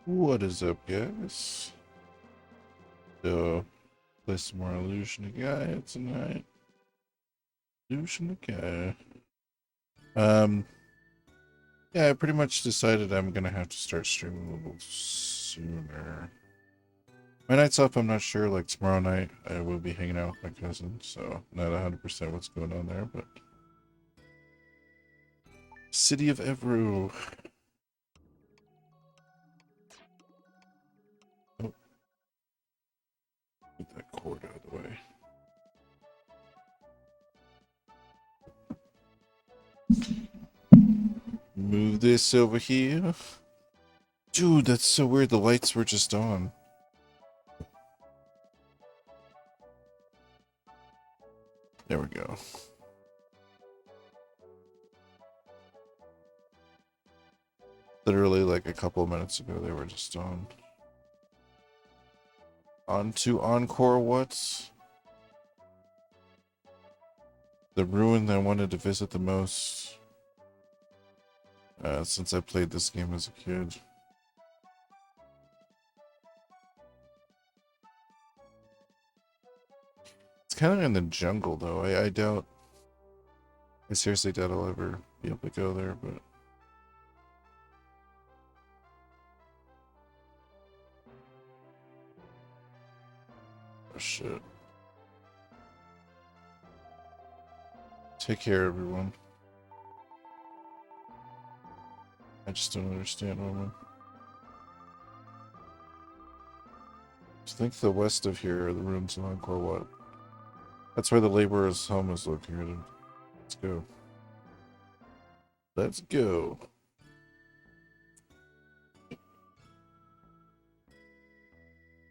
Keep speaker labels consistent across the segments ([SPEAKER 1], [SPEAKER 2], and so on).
[SPEAKER 1] What is up, guys? So, play some more Illusion of Gaia tonight. Illusion of Gaia. Yeah, I pretty much decided I'm gonna have to start streaming a little sooner. My night's off, I'm not sure. Like tomorrow night, I will be hanging out with my cousin, so not 100% what's going on there, but City of Evru. Oh, get that cord out of the way. Move this over here. Dude, that's so weird. The lights were just on. There we go. Literally like a couple of minutes ago they were just on. On to Angkor what? The ruin I wanted to visit the most since I played this game as a kid. It's kind of in the jungle though. I doubt, I seriously doubt I'll ever be able to go there, but oh shit. Take care, everyone. I just don't understand, woman. I think the west of here are the ruins of Angkor Wat. That's where the laborer's home is located. Let's go. Let's go.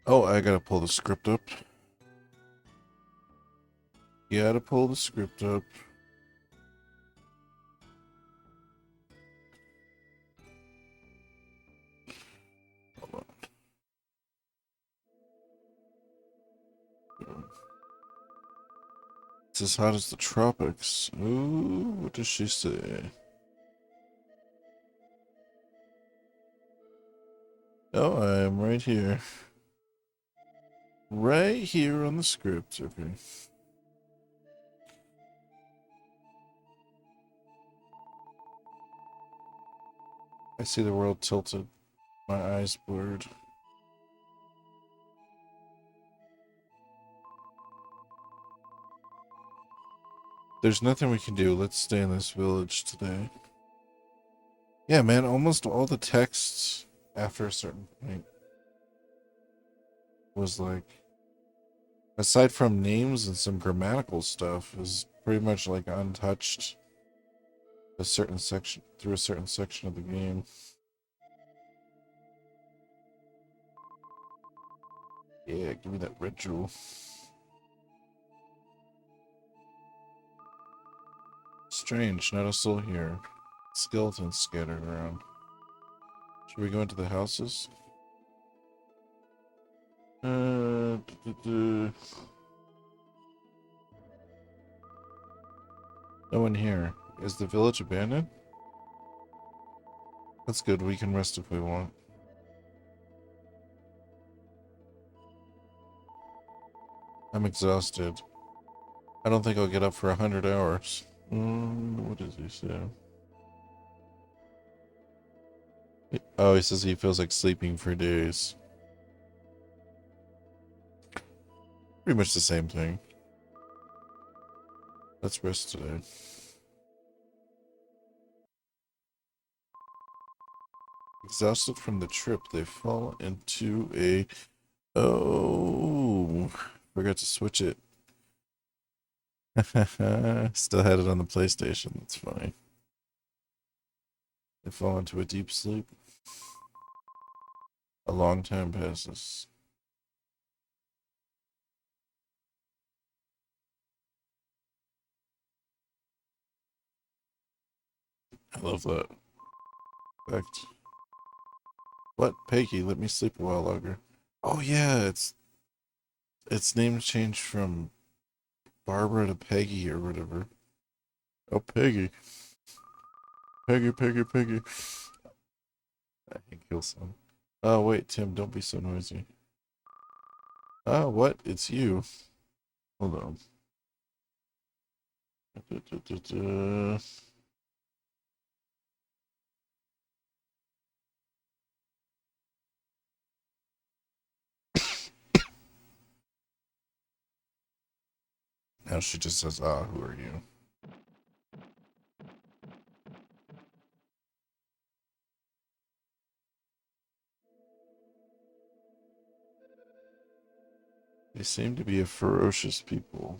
[SPEAKER 1] Oh, I gotta pull the script up. Gotta pull the script up. Hold on. It's as hot as the tropics. Ooh, what does she say? Oh, I am right here. Right here on the script, okay. I see the world tilted. My eyes blurred. There's nothing we can do. Let's stay in this village today. Yeah, man, almost all the texts after a certain point was like, aside from names and some grammatical stuff, is pretty much like untouched a certain section through a certain section of the game. Yeah, give me that red jewel. Strange, not a soul here. Skeletons scattered around. Should we go into the houses? No one here. Is the village abandoned? That's good, we can rest if we want. I'm exhausted. I don't think I'll get up for 100 hours. What does he say? Oh, he says he feels like sleeping for days. Pretty much the same thing. Let's rest today. Exhausted from the trip, they fall into a... Oh, forgot to switch it. Still had it on the PlayStation, that's funny. They fall into a deep sleep. A long time passes. I love that. Fact. What? Peggy, let me sleep a while longer. Oh yeah, its name changed from Barbara to Peggy or whatever. Oh, Peggy. Peggy. I think he'll son. Oh, wait, Tim, don't be so noisy. Oh, what? It's you. Hold on. Now she just says, ah, who are you? They seem to be a ferocious people.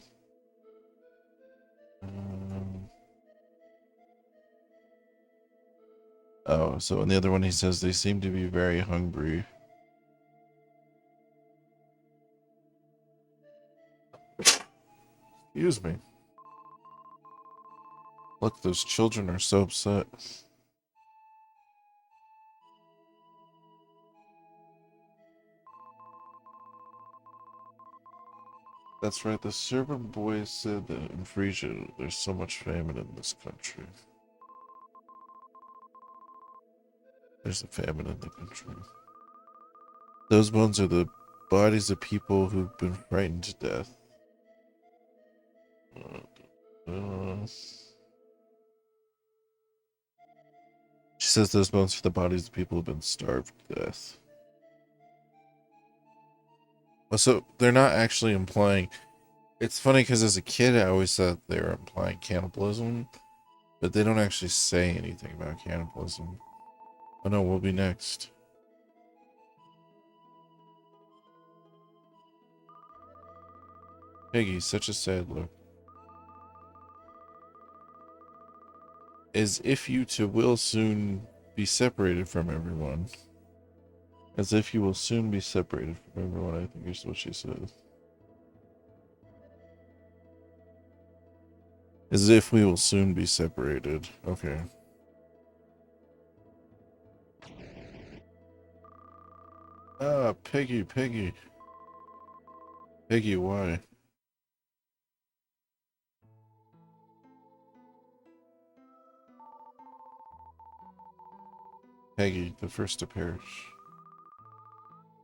[SPEAKER 1] Oh, so in the other one he says they seem to be very hungry. Excuse me. Look, those children are so upset. That's right, the servant boy said that in Frisia there's so much famine in this country. There's a famine in the country. Those bones are the bodies of people who've been frightened to death. She says those bones are the bodies of people who've been starved to death. Oh, so they're not actually implying. It's funny because as a kid I always thought they were implying cannibalism, but they don't actually say anything about cannibalism. Oh no, we'll be next. Piggy, such a sad look. As if you two will soon be separated from everyone. As if you will soon be separated from everyone, I think is what she says. As if we will soon be separated. Okay. Ah, Piggy, Piggy. Piggy, why? Peggy, the first to perish.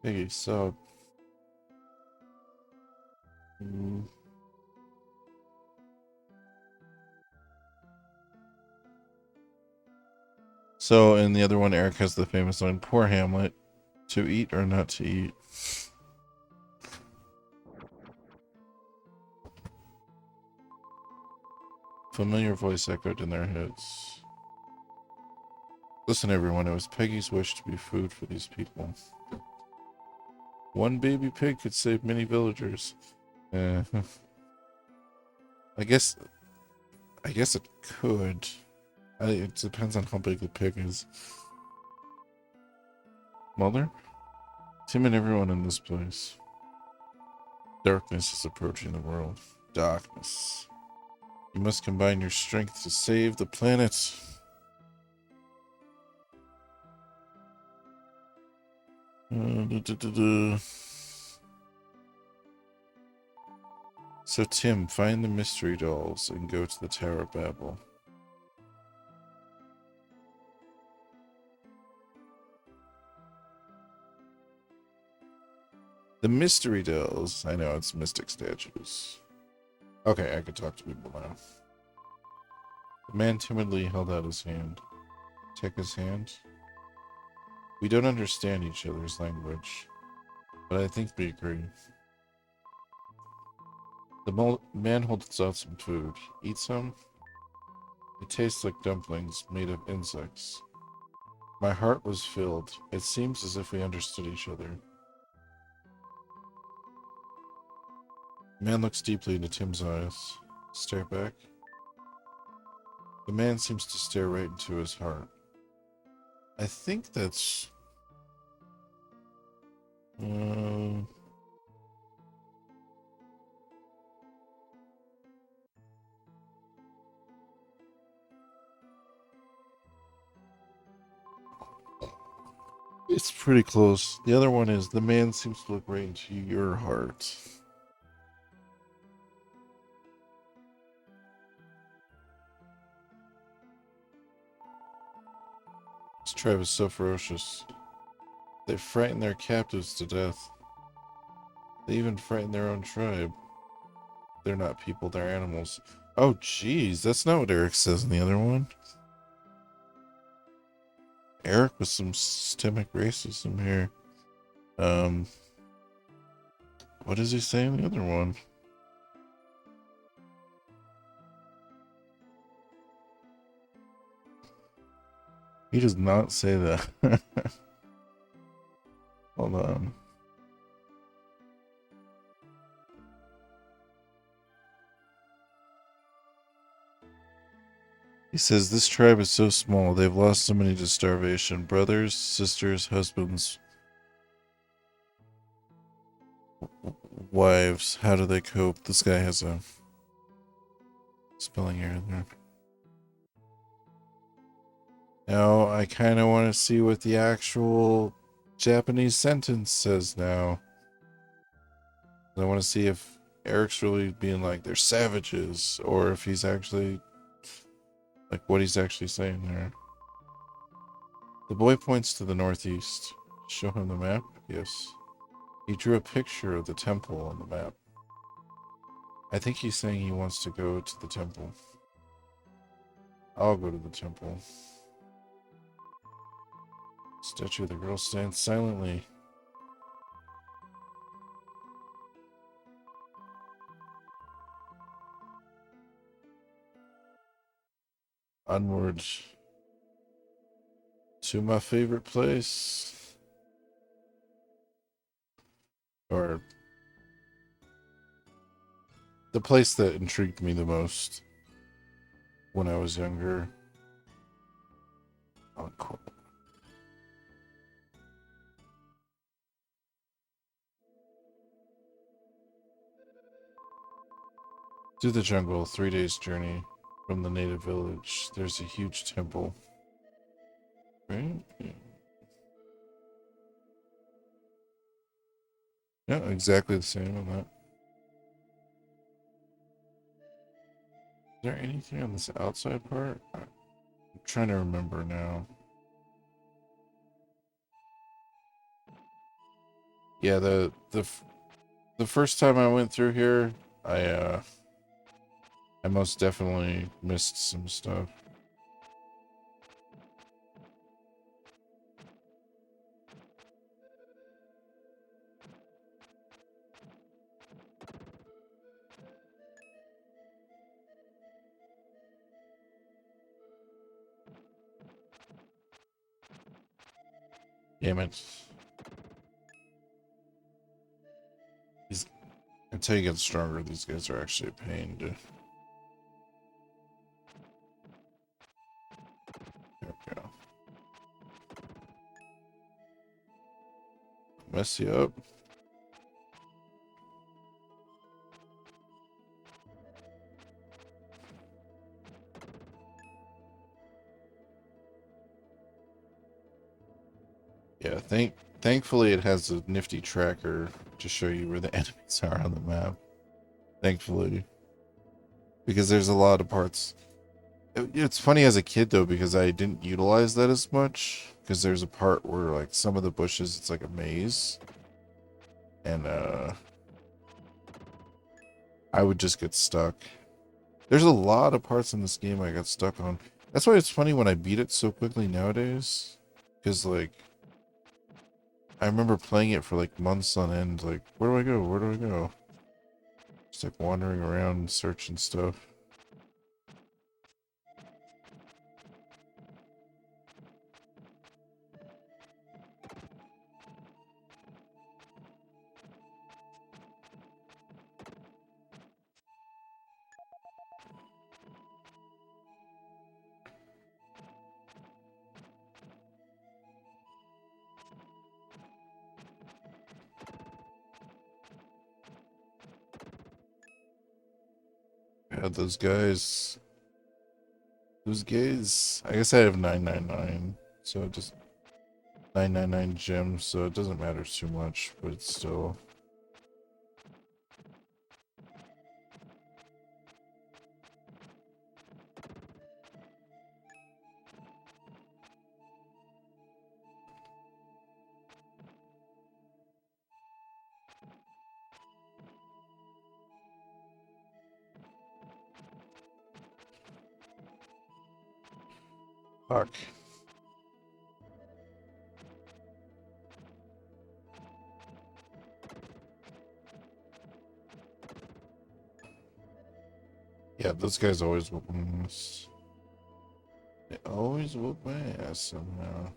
[SPEAKER 1] Peggy, so. So, in the other one, Eric has the famous line, poor Hamlet, to eat or not to eat. Familiar voice echoed in their heads. Listen, everyone, it was Peggy's wish to be food for these people. One baby pig could save many villagers. I guess it could. It depends on how big the pig is. Mother? Tim and everyone in this place. Darkness is approaching the world. Darkness. You must combine your strength to save the planet. So Tim, find the mystery dolls and go to the Tower of Babel. The mystery dolls. I know, it's mystic statues. Okay, I can talk to people now. The man timidly held out his hand. Take his hand. We don't understand each other's language, but I think we agree. The man holds out some food. Eat some? It tastes like dumplings made of insects. My heart was filled. It seems as if we understood each other. The man looks deeply into Tim's eyes. Stare back. The man seems to stare right into his heart. I think that's... It's pretty close. The other one is the man seems to look right into your heart. This tribe is so ferocious. They frighten their captives to death. They even frighten their own tribe. They're not people, they're animals. Oh, jeez, that's not what Eric says in the other one. Eric with some systemic racism here. What does he say in the other one? He does not say that. Hold on. He says, this tribe is so small, they've lost so many to starvation. Brothers, sisters, husbands, wives. How do they cope? This guy has a spelling error there. Now, I kind of want to see what the actual Japanese sentence says now. I want to see if Eric's really being like, they're savages, or if he's actually, like, what he's actually saying there. The boy points to the northeast. Show him the map? Yes. He drew a picture of the temple on the map. I think he's saying he wants to go to the temple. I'll go to the temple. Statue of the girl stands silently. Onward to my favorite place. Or the place that intrigued me the most when I was younger. Angkor. Through the jungle, 3 days journey from the native village. There's a huge temple. Right? Yeah, exactly the same on that. Is there anything on this outside part? I'm trying to remember now. Yeah, the first time I went through here, I most definitely missed some stuff. Damn it. These, until you get stronger, these guys are actually a pain to... There we go. Mess you up. Yeah, thankfully it has a nifty tracker to show you where the enemies are on the map. Thankfully. Because there's a lot of parts. It's funny as a kid though, because I didn't utilize that as much. Because there's a part where like some of the bushes, it's like a maze. And I would just get stuck. There's a lot of parts in this game I got stuck on. That's why it's funny when I beat it so quickly nowadays. Because like, I remember playing it for like months on end. Like, where do I go? Where do I go? Just like wandering around, searching stuff. Yeah, those guys. Those guys. I guess I have 999. So it just 999 gems. So it doesn't matter too much, but it's still. Fuck. Yeah, those guys always whoop my ass. They always whoop my ass somehow.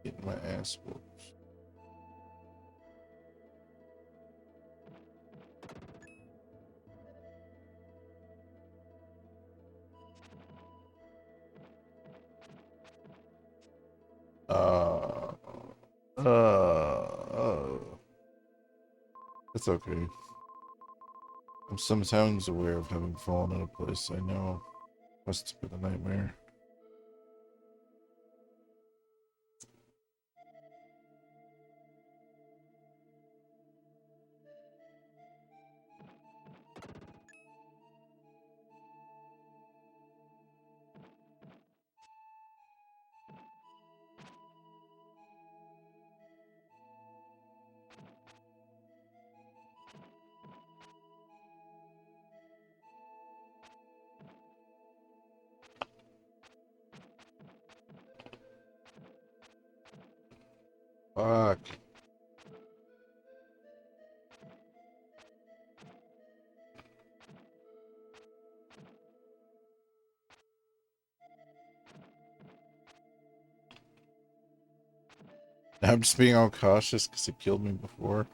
[SPEAKER 1] Getting my ass whooped. Uh, it's okay. I'm sometimes aware of having fallen in a place I know must have been a nightmare. Fuck. I'm just being all cautious because it killed me before.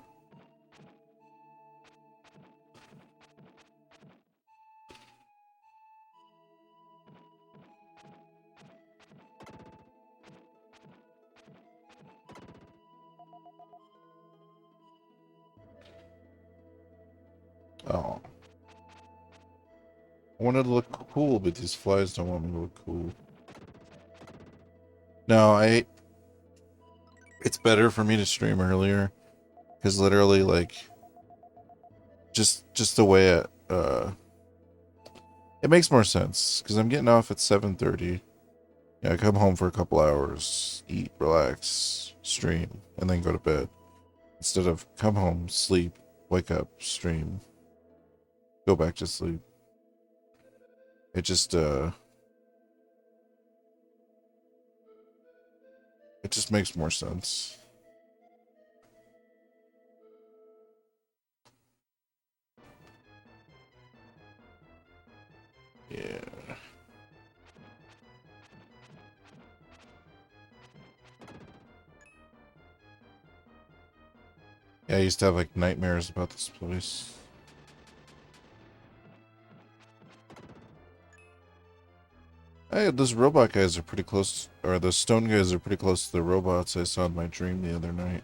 [SPEAKER 1] Oh. I wanted to look cool, but these flies don't want me to look cool. No, it's better for me to stream earlier. Because literally, like, just the way it makes more sense. Because I'm getting off at 7:30. Yeah, I come home for a couple hours, eat, relax, stream, and then go to bed. Instead of come home, sleep, wake up, stream, go back to sleep. It just makes more sense. Yeah. Yeah, I used to have like nightmares about this place. Hey, those robot guys are pretty close, or those stone guys are pretty close to the robots I saw in my dream the other night.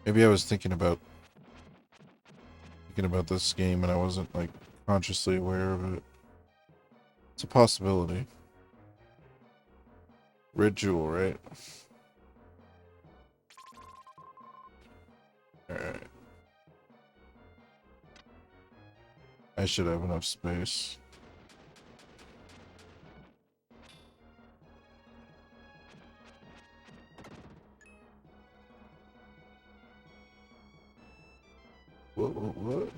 [SPEAKER 1] Maybe I was thinking about this game and I wasn't like consciously aware of it. It's a possibility. Red Jewel, right? Alright. I should have enough space. What?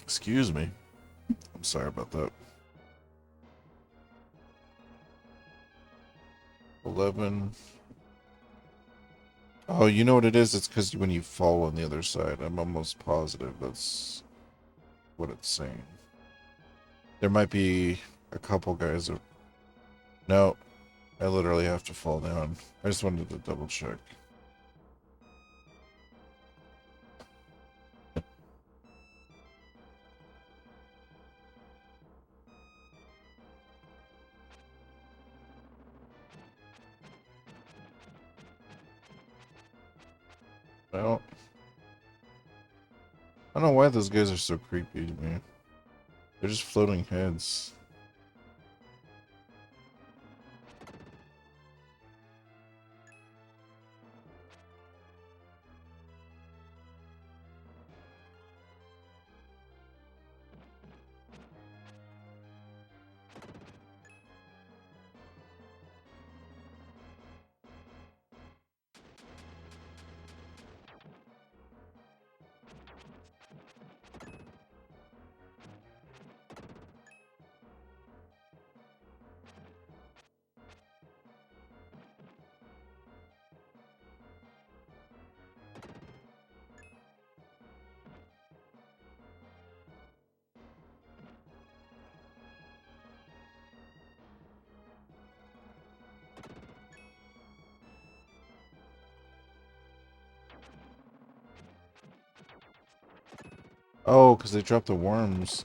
[SPEAKER 1] Excuse me. I'm sorry about that. 11. Oh, you know what it is? It's because when you fall on the other side. I'm almost positive that's what it's saying. There might be a couple guys that... No, I literally have to fall down. I just wanted to double check. Well, I don't know why those guys are so creepy to me. They're just floating heads. Oh, because they dropped the worms.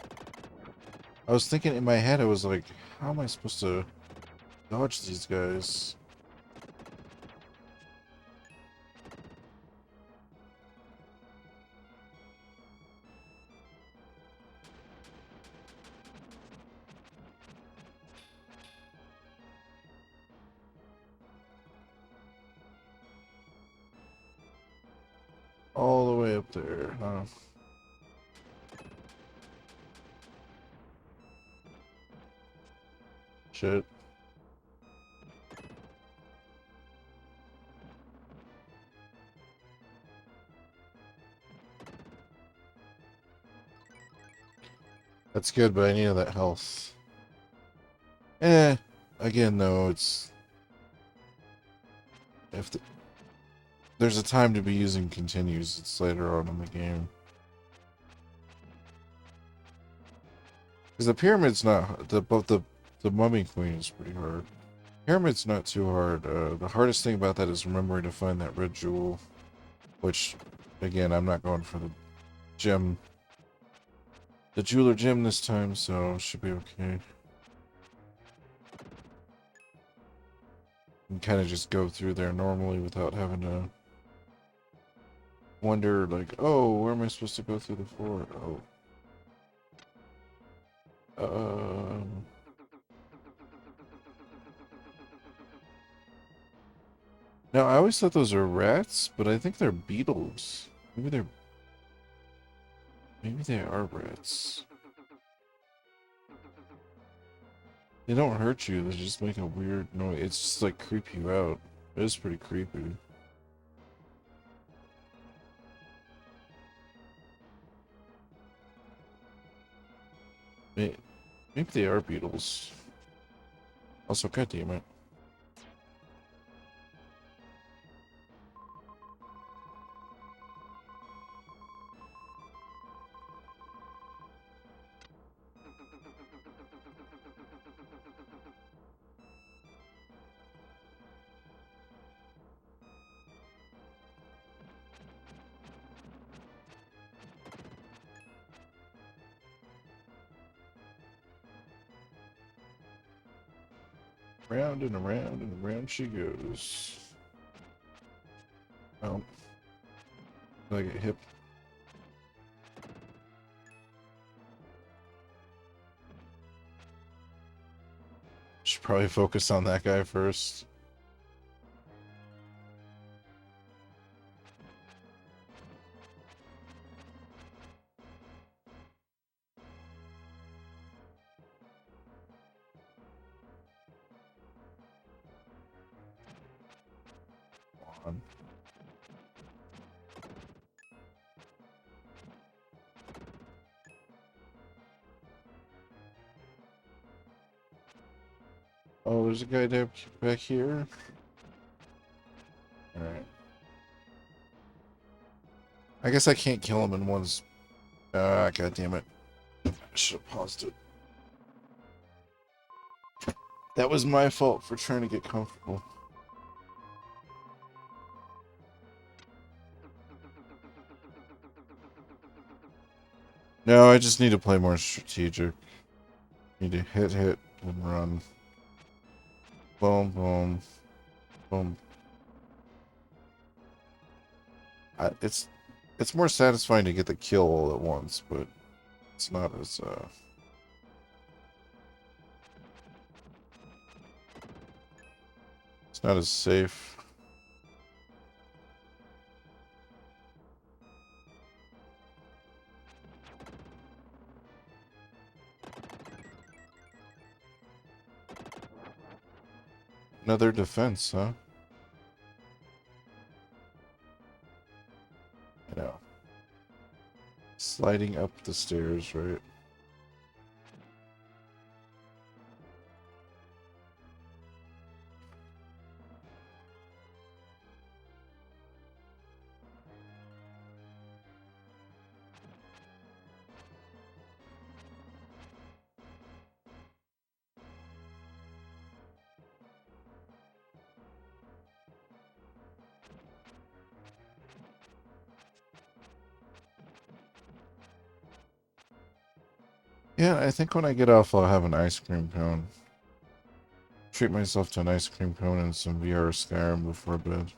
[SPEAKER 1] I was thinking in my head, I was like, how am I supposed to dodge these guys? All the way up there, huh? Shit. That's good, but I need that health. Again, though, it's... If there's a time to be using continues, it's later on in the game. Because the pyramid's not... The Mummy Queen is pretty hard. Pyramid's not too hard. The hardest thing about that is remembering to find that red jewel. Which, again, I'm not going for the gem. The jeweler gem this time, so should be okay. You can kind of just go through there normally without having to wonder, like, oh, where am I supposed to go through the floor? Oh. Now, I always thought those are rats, but I think they're beetles. Maybe they are rats. They don't hurt you, they just make a weird noise. It's just like creep you out. It is pretty creepy. Maybe they are beetles. Also, goddammit. Round and around and around she goes. Oh. I get hip. Should probably focus on that guy first. Come on. Oh, there's a guy back here. Alright. I guess I can't kill him in one's... God damn it. I should have paused it. That was my fault for trying to get comfortable. No, I just need to play more strategic. Need to hit, and run. Boom, boom, boom. It's more satisfying to get the kill all at once, but it's not as it's not as safe. Another defense, huh? I know. Sliding up the stairs, right? Yeah, I think when I get off, I'll have an ice cream cone. Treat myself to an ice cream cone and some VR Skyrim before bed.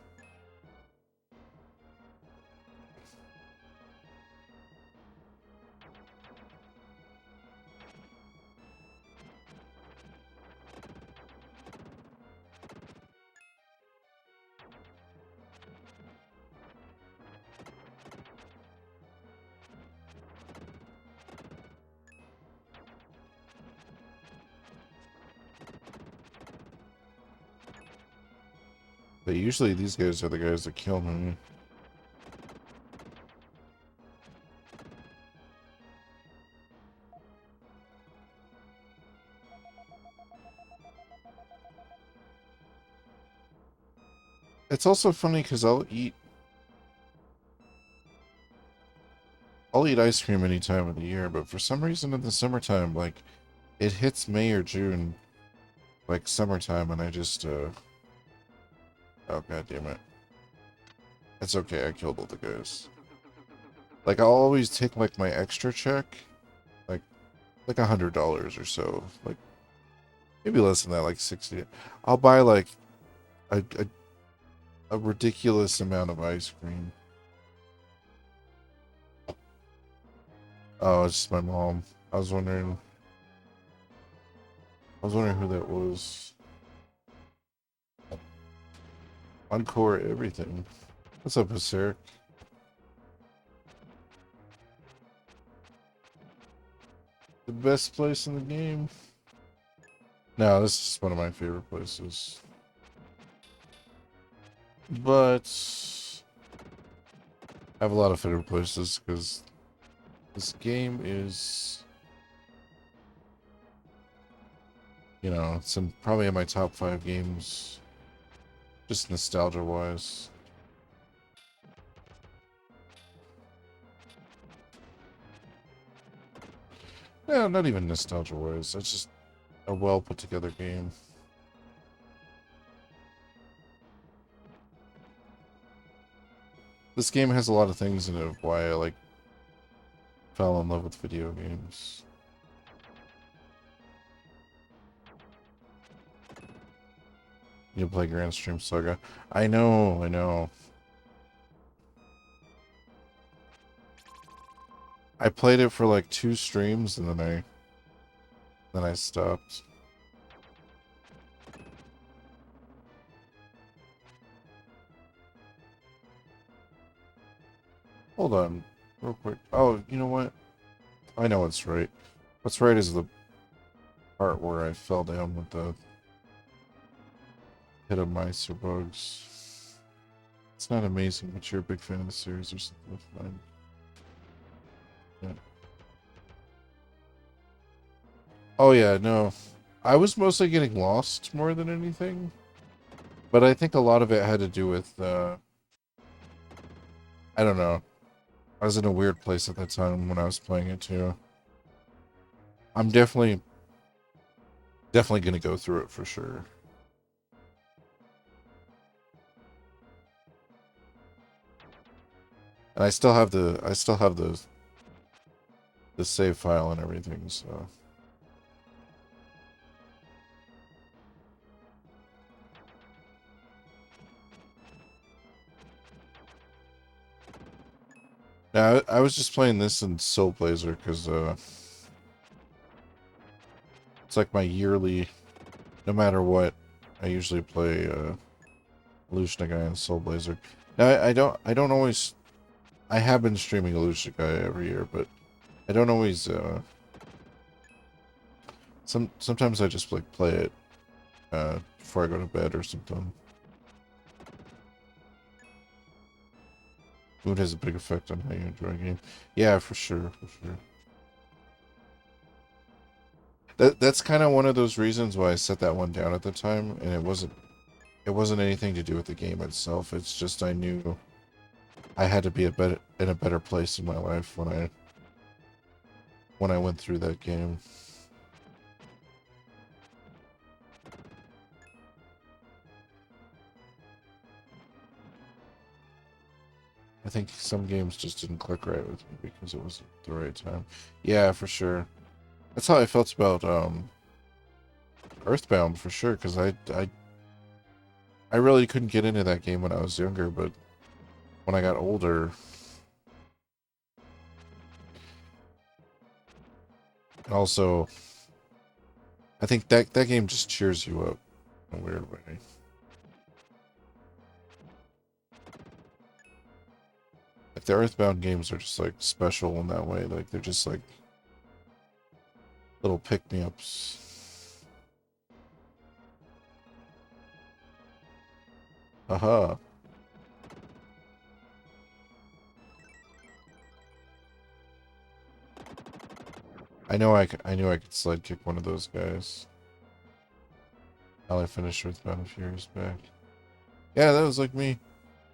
[SPEAKER 1] But usually these guys are the guys that kill me. It's also funny because I'll eat ice cream any time of the year, but for some reason in the summertime, like, it hits May or June, like summertime, and I just, oh god damn it. It's okay, I killed all the guys. Like, I'll always take, like, my extra check, like $100 or so, like, maybe less than that, like 60. I'll buy, like, a, a, a ridiculous amount of ice cream. Oh, it's just my mom. I was wondering who that was. Angkor everything. What's up, Sir? The best place in the game. No, this is one of my favorite places. But I have a lot of favorite places because this game is, you know, it's probably in my top 5 games, just nostalgia-wise. Yeah, not even nostalgia-wise. It's just a well put together game. This game has a lot of things in it of why I like fell in love with video games. You play Grand Stream Saga. I know, I know. I played it for like 2 streams and then I stopped. Hold on, real quick. Oh, you know what? I know what's right. What's right is the part where I fell down with the hit of mice or bugs. It's not amazing, but you're a big fan of the series or something. Fine. Yeah. Oh yeah, no. I was mostly getting lost more than anything. But I think a lot of it had to do with, I don't know. I was in a weird place at that time when I was playing it too. I'm definitely gonna go through it for sure. And I still have the save file and everything, so. Now, I was just playing this in Soul Blazer because it's like my yearly, no matter what, I usually play Illusion Guy and Soul Blazer. Now, I don't always, I have been streaming Illusion Guy every year, but I don't always, sometimes I just like play it before I go to bed or something. Mood has a big effect on how you enjoy a game. Yeah, for sure, for sure. That's kind of one of those reasons why I set that one down at the time, and it wasn't anything to do with the game itself. It's just I knew I had to be in a better place in my life when I went through that game. I think some games just didn't click right with me because it wasn't the right time. Yeah, for sure. That's how I felt about Earthbound for sure, because I really couldn't get into that game when I was younger, but when I got older, and also I think that game just cheers you up in a weird way. Like the Earthbound games are just like special in that way. Like they're just like little pick-me-ups. Aha. I knew I could slide kick one of those guys. How I finished Earthbound a few years back. Yeah, that was like me.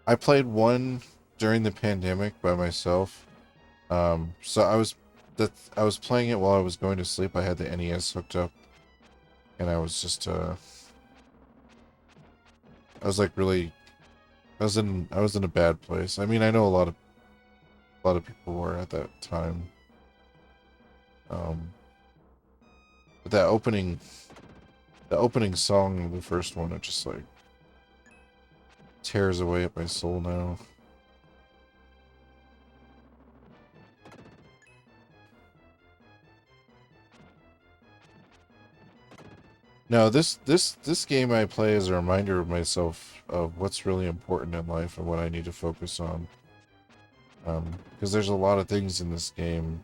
[SPEAKER 1] I played one during the pandemic by myself. So I was playing it while I was going to sleep. I had the NES hooked up, and I was just I was like really I was in a bad place. I mean, I know a lot of people were at that time. But the opening song of the first one, it just like tears away at my soul now. No, this game I play is a reminder of myself of what's really important in life and what I need to focus on. Because there's a lot of things in this game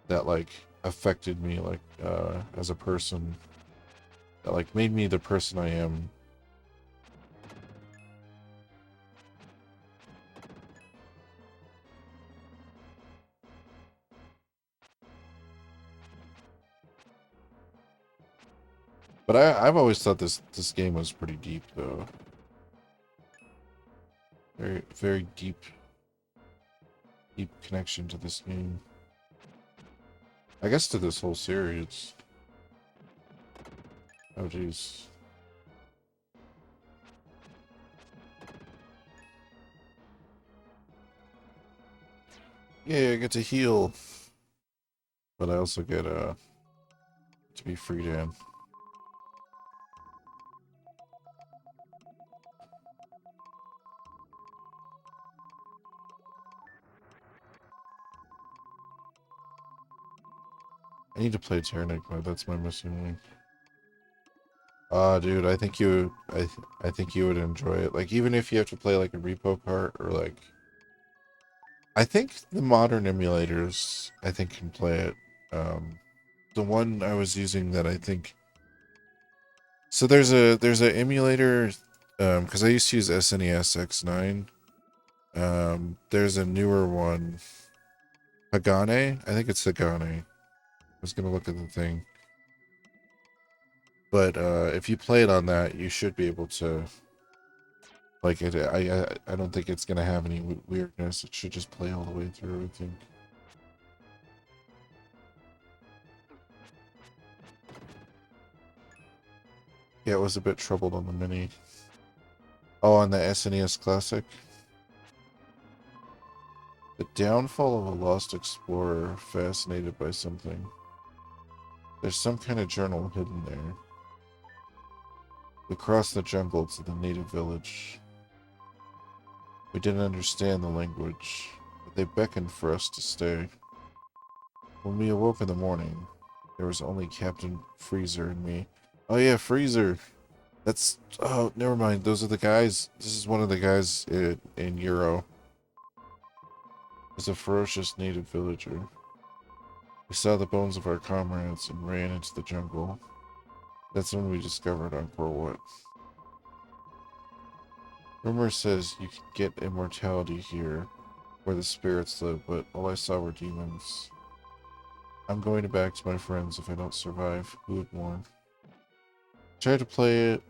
[SPEAKER 1] that like affected me like as a person, that like made me the person I am. But I've always thought this game was pretty deep though. Very deep connection to this game. I guess to this whole series. Oh jeez. Yeah, I get to heal. But I also get to be free to. I need to play Terranigma, that's my missing link. Dude, I think you would enjoy it. Like even if you have to play like a repo cart or like, I think the modern emulators I think can play it. The one I was using that I think, so there's a emulator, because I used to use SNES X9. There's a newer one, Hagane. I think it's Hagane. I was gonna look at the thing, but if you play it on that, you should be able to like it. I don't think it's gonna have any weirdness. It should just play all the way through, I think. Yeah, it was a bit troubled on the Mini. Oh, on the SNES Classic. The downfall of a lost explorer fascinated by something. There's some kind of journal hidden there. We crossed the jungle to the native village. We didn't understand the language, but they beckoned for us to stay. When we awoke in the morning, there was only Captain Freezer and me. Oh yeah, Freezer! That's... oh, never mind. Those are the guys. This is one of the guys in Euro. It's a ferocious native villager. We saw the bones of our comrades and ran into the jungle. That's when we discovered Angkor. Rumor says you can get immortality here, where the spirits live, but all I saw were demons. I'm going back to my friends if I don't survive. Who would warn? Tried to play it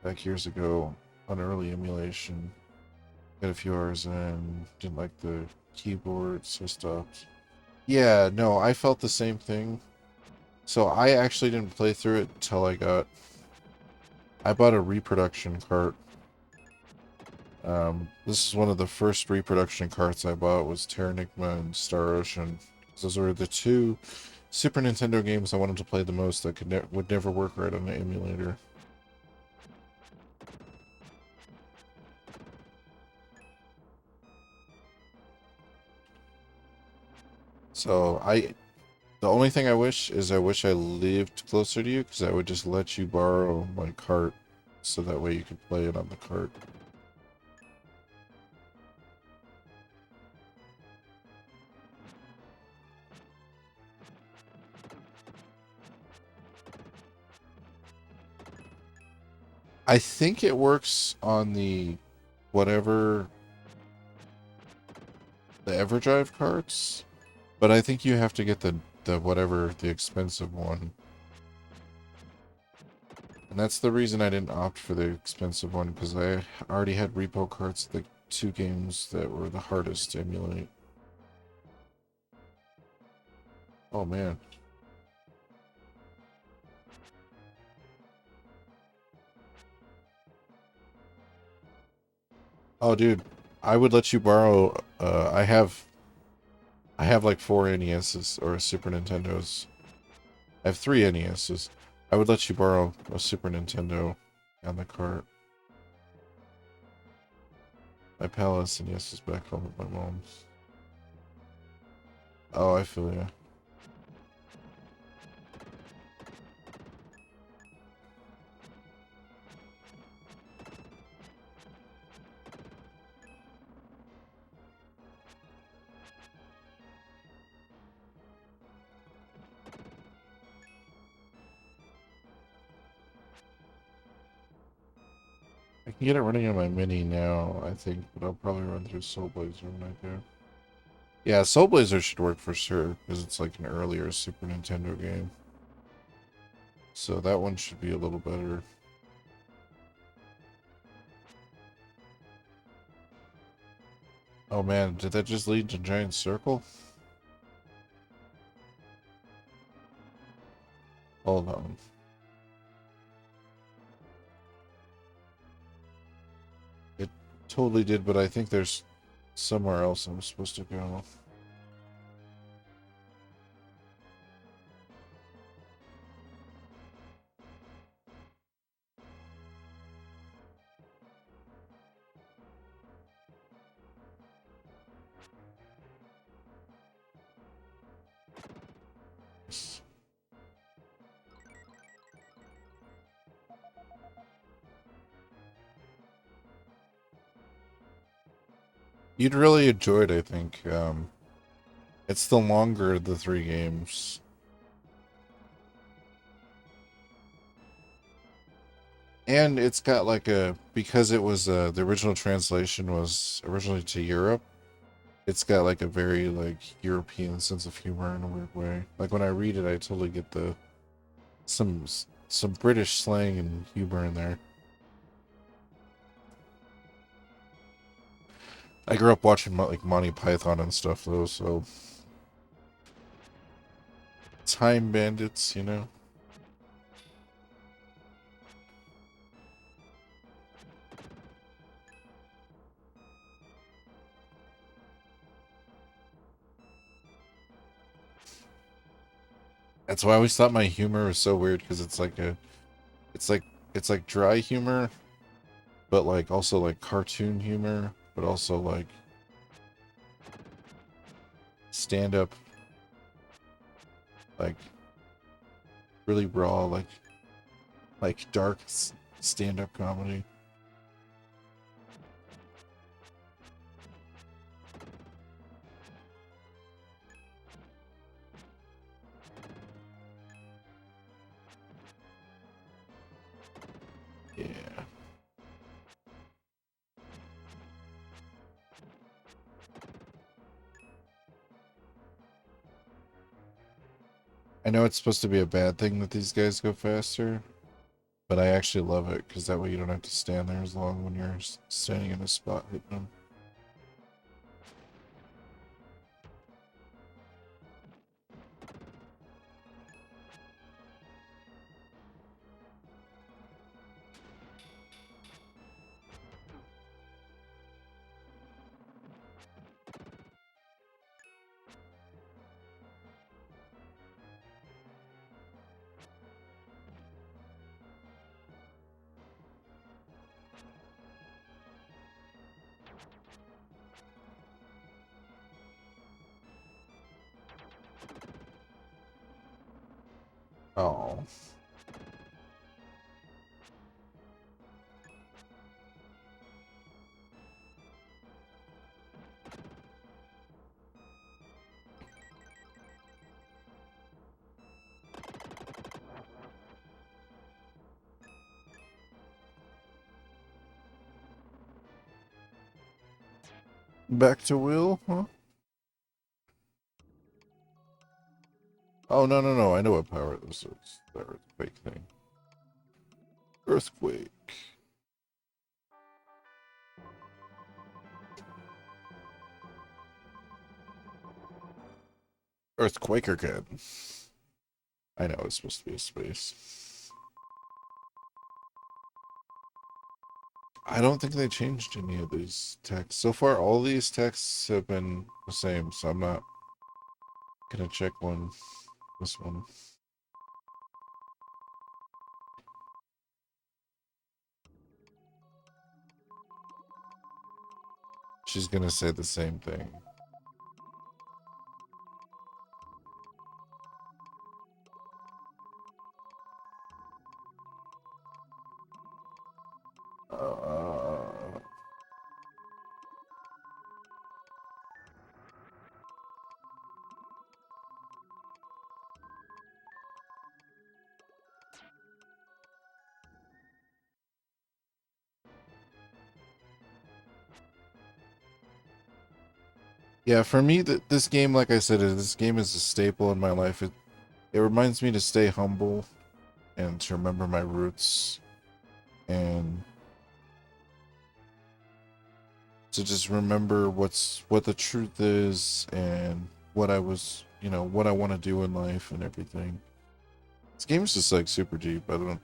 [SPEAKER 1] back years ago on early emulation. Got a few hours in, didn't like the keyboard, so stopped. Yeah, no, I felt the same thing. So I actually didn't play through it until I bought a reproduction cart. This is one of the first reproduction carts I bought, was Terranigma and Star Ocean. Those were the two Super Nintendo games I wanted to play the most that would never work right on the emulator. So the only thing I wish is I wish I lived closer to you, because I would just let you borrow my cart, so that way you could play it on the cart. I think it works on the whatever the EverDrive carts, but I think you have to get the whatever the expensive one. And that's the reason I didn't opt for the expensive one, because I already had repo carts, the two games that were the hardest to emulate. Oh man. Oh dude, I would let you borrow, I have like 4 NESs or Super Nintendos. I have 3 NESs. I would let you borrow a Super Nintendo on the cart. My PAL SNES is back home at my mom's. Oh, I feel ya. I can get it running on my Mini now, I think, but I'll probably run through Soul Blazer when I do. Yeah, Soul Blazer should work for sure, because it's like an earlier Super Nintendo game. So that one should be a little better. Oh man, did that just lead to Giant Circle? Hold on. It totally did, but I think there's somewhere else I'm supposed to go. You'd really enjoy it, I think. It's the longer of the 3 games. And it's got like because it was, the original translation was originally to Europe, it's got like a very like European sense of humor in a weird way. Like when I read it, I totally get some British slang and humor in there. I grew up watching like Monty Python and stuff though, so Time Bandits, you know. That's why I always thought my humor was so weird, because it's like it's like it's like dry humor, but like also like cartoon humor, but also like stand up, like really raw, like dark stand up comedy. Yeah. I know it's supposed to be a bad thing that these guys go faster, but I actually love it, because that way you don't have to stand there as long when you're standing in a spot hitting them. Oh. Back to Will, huh? Oh, no, no, no. I know what power this is. The earthquake thing. Earthquake. Earthquaker kid. I know it's supposed to be a space. I don't think they changed any of these texts. So far, all these texts have been the same, so I'm not gonna check this one. She's gonna say the same thing. Yeah, for me, this game, like I said, this game is a staple in my life. It reminds me to stay humble and to remember my roots and to just remember what the truth is and what I was, what I want to do in life and everything. This game is just like super deep. I don't.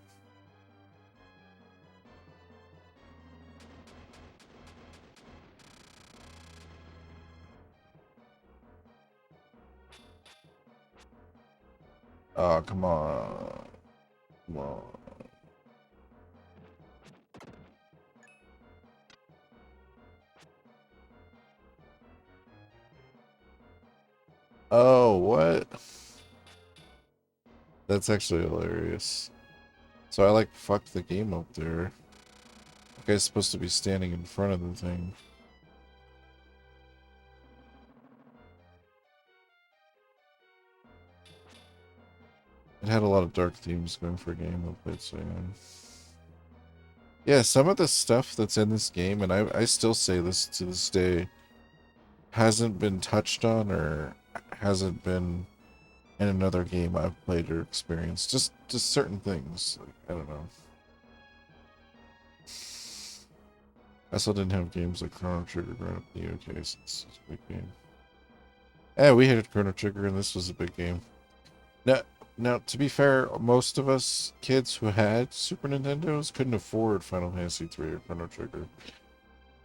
[SPEAKER 1] Oh, come on. Come on. Oh, what? That's actually hilarious. So I like fucked the game up there. The guy's supposed to be standing in front of the thing. It had a lot of dark themes going for a game I played so young. Yeah, some of the stuff that's in this game, and I still say this to this day, hasn't been touched on or hasn't been in another game I've played or experienced. Just certain things. Like, I don't know. I still didn't have games like Chrono Trigger growing up in the UK, since it's a big game. Yeah, we hated Chrono Trigger, and this was a big game. Now, to be fair, most of us kids who had Super Nintendos couldn't afford Final Fantasy 3 or Chrono Trigger.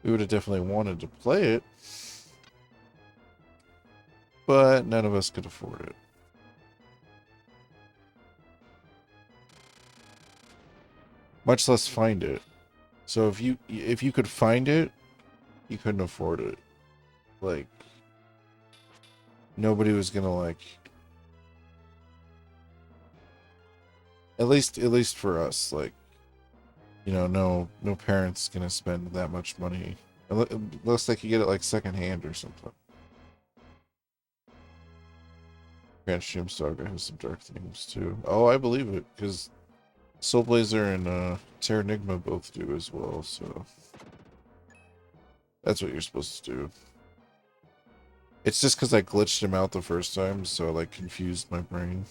[SPEAKER 1] We would have definitely wanted to play it, but none of us could afford it. Much less find it. So if you could find it, you couldn't afford it. Like, nobody was gonna like. At least for us, like, no parents gonna spend that much money unless they could get it like secondhand or something. Grand Stream Saga has some dark themes too. Oh, I believe it, because Soul Blazer and Terranigma both do as well, so that's what you're supposed to do. It's just because I glitched him out the first time, so I like confused my brain.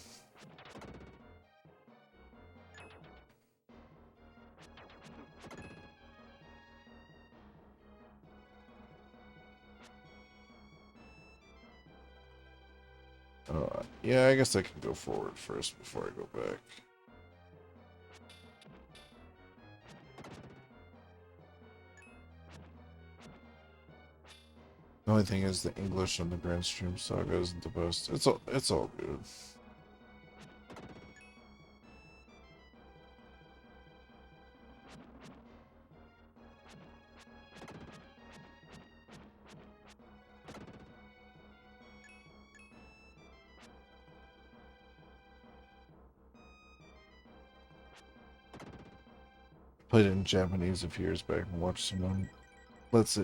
[SPEAKER 1] Yeah, I guess I can go forward first before I go back. The only thing is the English on the Grand Stream Saga isn't the best. It's all good. Played it in Japanese a few years back and watched someone let's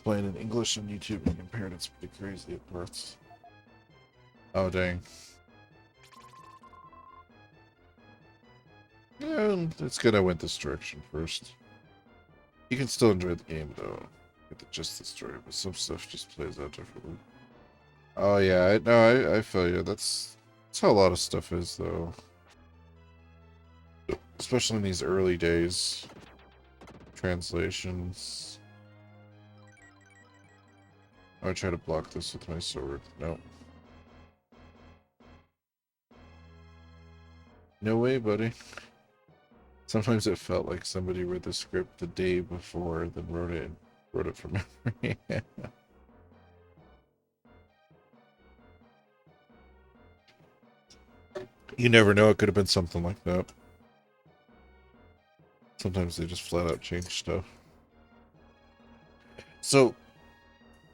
[SPEAKER 1] play it in English on YouTube and compare it. It's pretty crazy at parts. Oh dang. Yeah, it's good I went this direction first. You can still enjoy the game though. Get the gist of the story, but some stuff just plays out differently. Oh yeah, I feel you. That's how a lot of stuff is though. Especially in these early days. Translations. I would try to block this with my sword. No. No way, buddy. Sometimes it felt like somebody read the script the day before, then wrote it from memory. You never know, it could have been something like that. Sometimes they just flat out change stuff. So,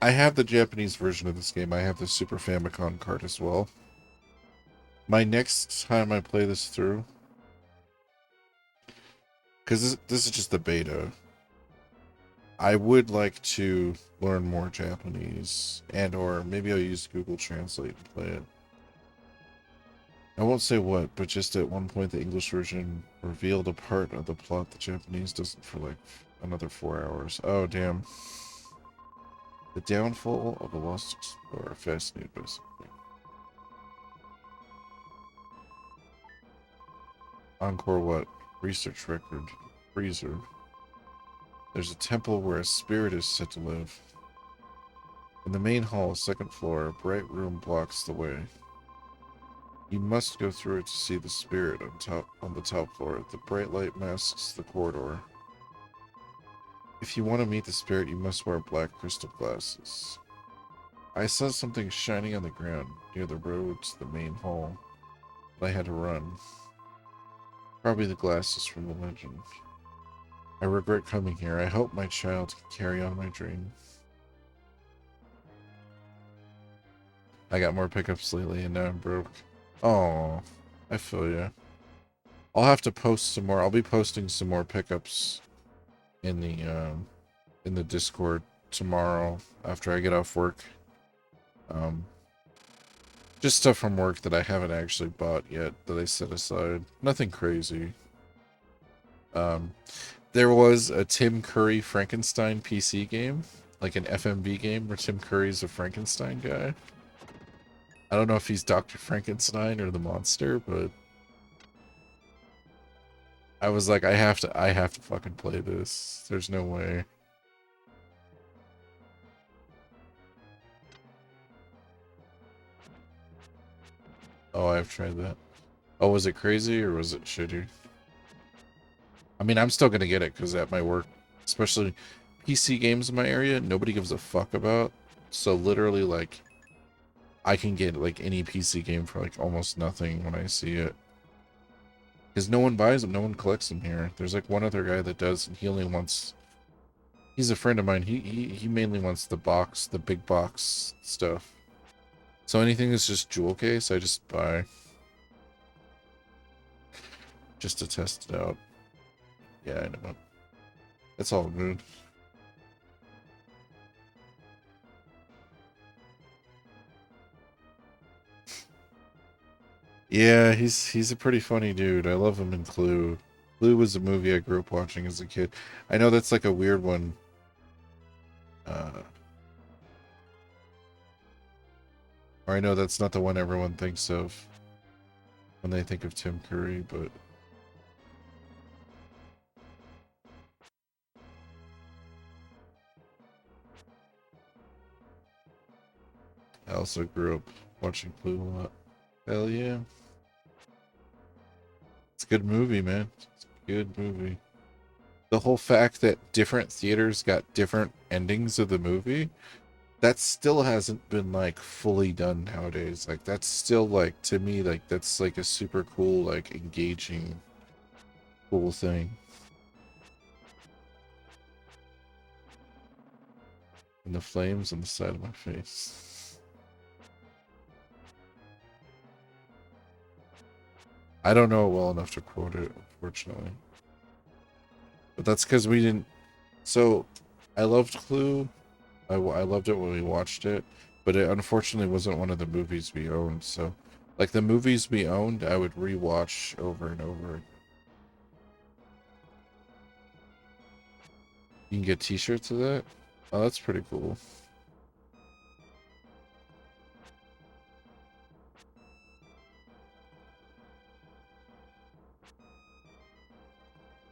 [SPEAKER 1] I have the Japanese version of this game. I have the Super Famicom card as well. My next time I play this through, because this is just the beta, I would like to learn more Japanese, and or maybe I'll use Google Translate and play it. I won't say what, but just at one point the English version revealed a part of the plot the Japanese doesn't for like another 4 hours. Oh, damn. The downfall of the lost explorer. Fascinated by something. Angkor what? Research record. Freezer. There's a temple where a spirit is said to live. In the main hall, second floor, a bright room blocks the way. You must go through it to see the spirit on the top floor. The bright light masks the corridor. If you want to meet the spirit, you must wear black crystal glasses. I saw something shining on the ground near the road to the main hall, but I had to run. Probably the glasses from the legend. I regret coming here. I hope my child can carry on my dream. I got more pickups lately and now I'm broke. Oh, I feel ya. I'll have to post some more. I'll be posting some more pickups in the Discord tomorrow after I get off work. Just stuff from work that I haven't actually bought yet that I set aside. Nothing crazy. There was a Tim Curry Frankenstein PC game, like an FMV game where Tim Curry's a Frankenstein guy. I don't know if he's Dr. Frankenstein or the monster, but I was like, I have to fucking play this. There's no way. Oh, I've tried that. Oh, was it crazy or was it shitty? I mean, I'm still gonna get it because at my work, especially PC games in my area, nobody gives a fuck about. So literally, like, I can get like any PC game for like almost nothing when I see it. Because no one buys them, no one collects them here. There's like one other guy that does, and he only wants. He's a friend of mine. He mainly wants the box, the big box stuff. So anything that's just jewel case, I just buy. Just to test it out. Yeah, I know. It's all good. Yeah, he's a pretty funny dude. I love him in Clue. Clue was a movie I grew up watching as a kid. I know that's like a weird one. Or I know that's not the one everyone thinks of when they think of Tim Curry, but I also grew up watching Clue a lot. Hell yeah. It's a good movie, man. It's a good movie. The whole fact that different theaters got different endings of the movie, that still hasn't been like fully done nowadays. Like that's still like, to me, like that's like a super cool, like engaging, cool thing. And the flames on the side of my face. I don't know it well enough to quote it, unfortunately. But that's because we didn't. So, I loved Clue. I loved it when we watched it, but it unfortunately wasn't one of the movies we owned. So, like the movies we owned, I would rewatch over and over. You can get T-shirts of that. Oh, that's pretty cool.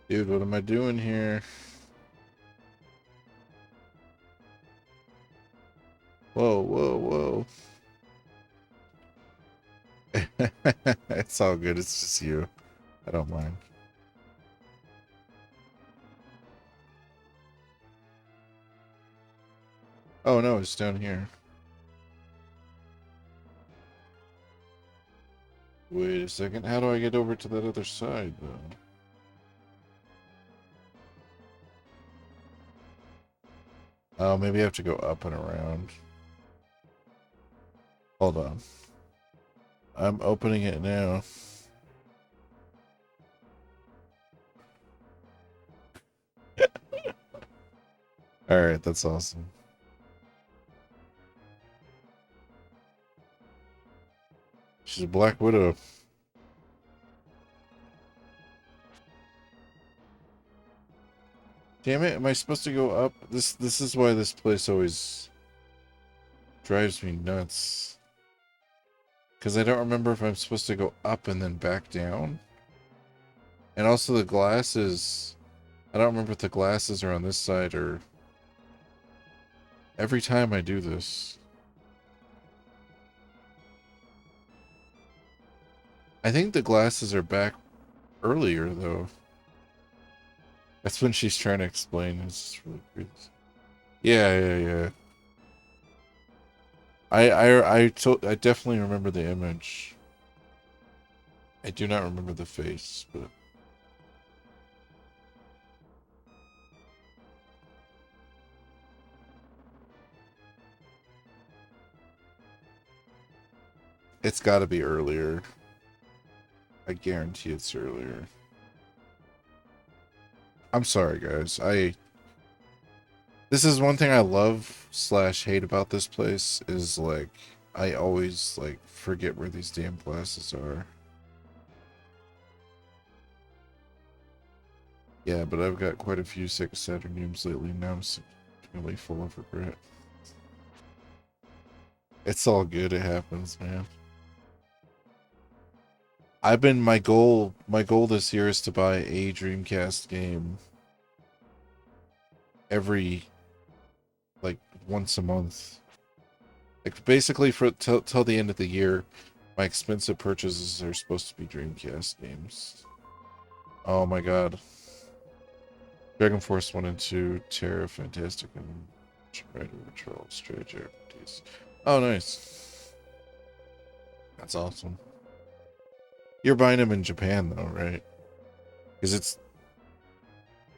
[SPEAKER 1] Dude, what am I doing here? Whoa, whoa, whoa. It's all good. It's just you. I don't mind. Oh, no, it's down here. Wait a second. How do I get over to that other side, though? Oh, maybe I have to go up and around. Hold on. I'm opening it now. Alright, that's awesome. She's a Black Widow. Damn it, am I supposed to go up? This is why this place always drives me nuts. Because I don't remember if I'm supposed to go up and then back down. And also the glasses, I don't remember if the glasses are on this side or... Every time I do this. I think the glasses are back earlier, though. That's when she's trying to explain. It's really weird. Yeah. I definitely remember the image. I do not remember the face, but... It's got to be earlier. I guarantee it's earlier. I'm sorry, guys. This is one thing I love / hate about this place is, like, I always, like, forget where these damn glasses are. Yeah, but I've got quite a few Sega Saturn games lately, now I'm significantly full of regret. It's all good, it happens, man. My goal this year is to buy a Dreamcast game every, like, once a month. Like, basically for till the end of the year, my expensive purchases are supposed to be Dreamcast games. Oh my god. Dragon Force 1 and 2, Terra, Fantastic, and Rider Patrol, Strange RPGs. Oh, nice. That's awesome. You're buying them in Japan, though, right? Because it's...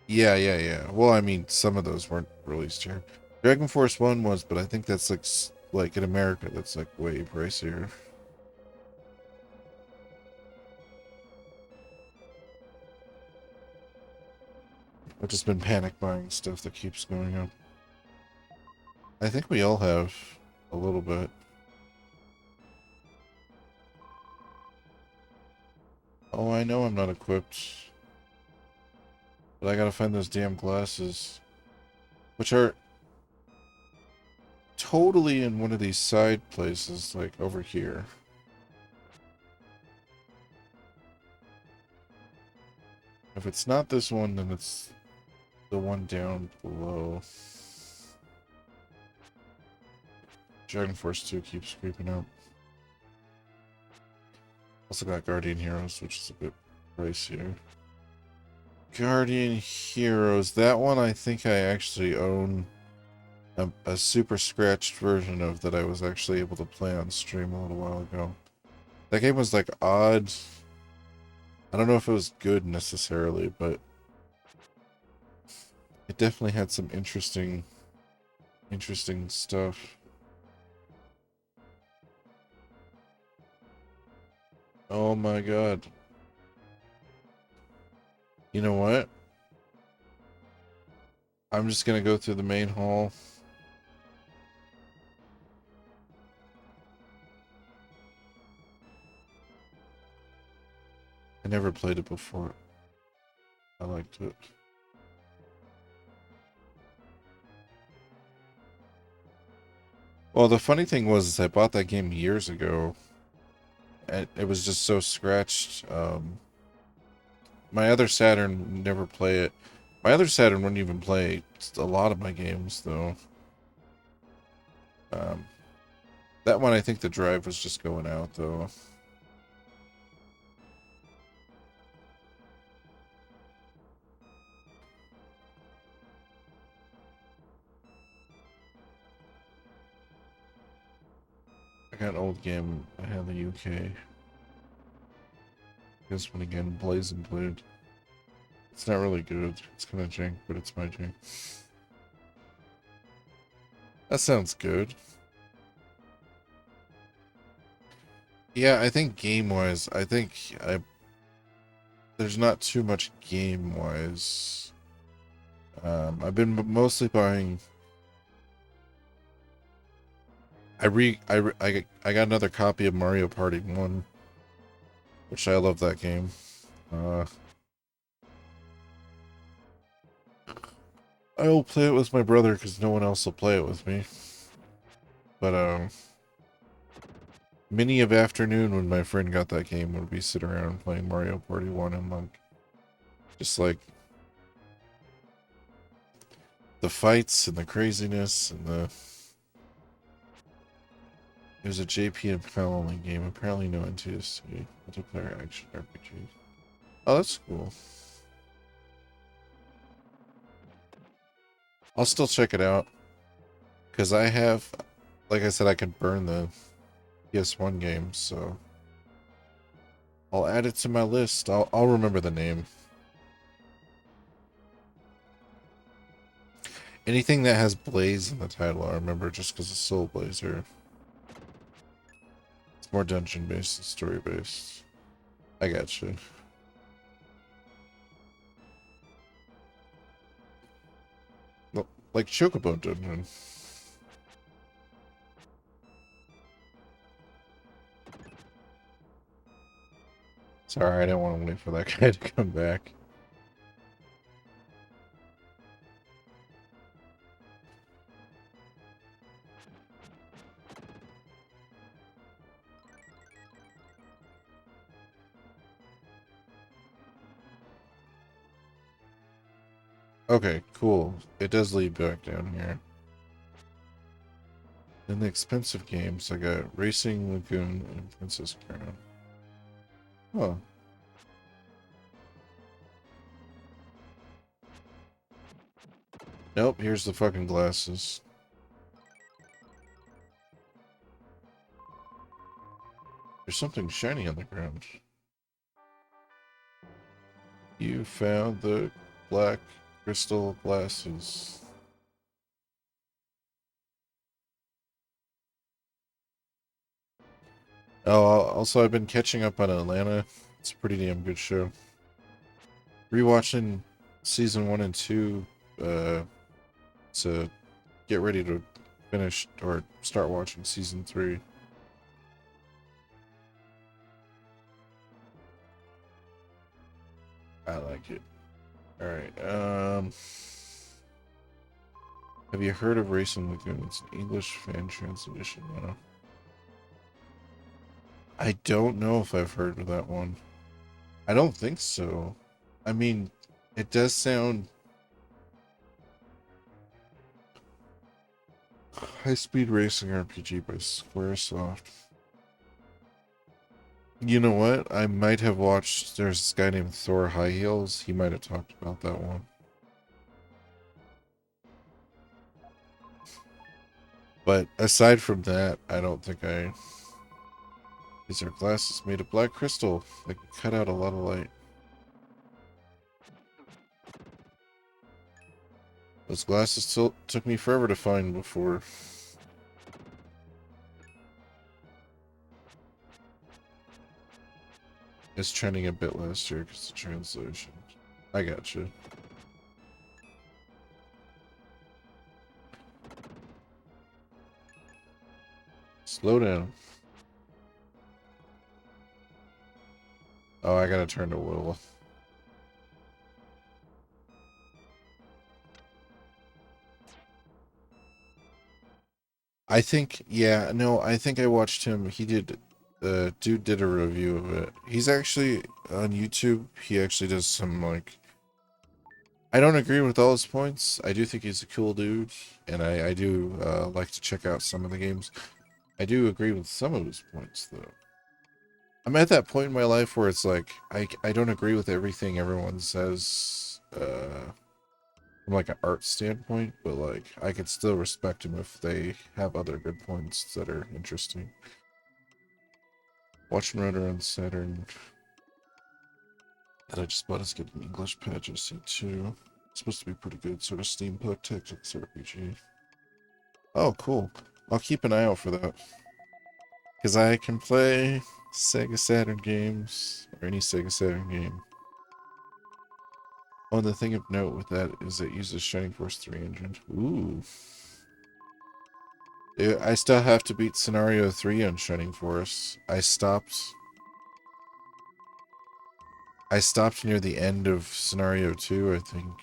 [SPEAKER 1] Yeah. Well, I mean, some of those weren't released here. Dragon Force 1 was, but I think that's, like in America, that's, like, way pricier. I've just been panic buying stuff that keeps going up. I think we all have a little bit. Oh, I know I'm not equipped. But I gotta find those damn glasses. Which are totally in one of these side places, like over here. If it's not this one, then it's the one down below. Dragon Force 2 keeps creeping up. Also got Guardian Heroes, which is a bit pricier. Guardian Heroes. That one I think I actually own a super scratched version of that I was actually able to play on stream a little while ago. That game was like odd. I don't know if it was good necessarily, but it definitely had some interesting stuff. Oh my god. You know what? I'm just gonna go through the main hall. I never played it before. I liked it. Well, the funny thing was I bought that game years ago, and it was just so scratched. My other Saturn never play it. My other Saturn wouldn't even play a lot of my games, though. That one, I think the drive was just going out, though. I got an old game I had in the UK. This one again, Blazing Blade. It's not really good. It's kind of jank, but it's my jank. That sounds good. Yeah, I think game-wise, there's not too much game-wise. I've been mostly buying. I got another copy of Mario Party 1, which I love that game. I will play it with my brother because no one else will play it with me. But many of afternoon when my friend got that game would be sitting around playing Mario Party 1 and like just like the fights and the craziness and the. It was a JP and PAL only game. Apparently no NTSC. Multiplayer action RPG. Oh, that's cool. I'll still check it out. Because I have, like I said, I can burn the PS1 games, so I'll add it to my list. I'll remember the name. Anything that has Blaze in the title, I remember just because it's Soul Blazer. It's more dungeon based than story based. I gotcha. Like Chocobo Dungeon. Sorry, I didn't want to wait for that guy to come back. Okay, cool. It does lead back down here. In the expensive games, I got Racing Lagoon and Princess Crown. Huh. Nope, here's the fucking glasses. There's something shiny on the ground. You found the black crystal glasses. Oh, also I've been catching up on Atlanta. It's a pretty damn good show. Rewatching season 1 and 2 to get ready to finish or start watching season 3. I like it. Alright, have you heard of Racing Lagoon? It's an English fan translation now. I don't know if I've heard of that one. I don't think so. I mean, it does sound high-speed racing RPG by Squaresoft. You know what? I might have watched. There's this guy named Thor High Heels. He might have talked about that one. But aside from that, I don't think I. These are glasses made of black crystal that can cut out a lot of light. Those glasses still took me forever to find before. It's trending a bit last year because of the translation. I gotcha. Slow down. Oh, I gotta turn to Will. I think, yeah, no, I think I watched him. He did, dude did a review of it. He's actually on YouTube. He actually does some, like, I don't agree with all his points. I do think he's a cool dude, and I do like to check out some of the games. I do agree with some of his points, though. I'm at that point in my life where it's like, I don't agree with everything everyone says, from like an art standpoint, but like I could still respect them if they have other good points that are interesting. Watching Rotor on Saturn that I just bought is getting English patch I've seen too. It's supposed to be pretty good, sort of steampunk tactics RPG. Oh, cool. I'll keep an eye out for that. Because I can play Sega Saturn games, or any Sega Saturn game. Oh, the thing of note with that is it uses Shining Force 3 engine. Ooh. I still have to beat Scenario 3 on Shining Force. I stopped near the end of Scenario 2, I think.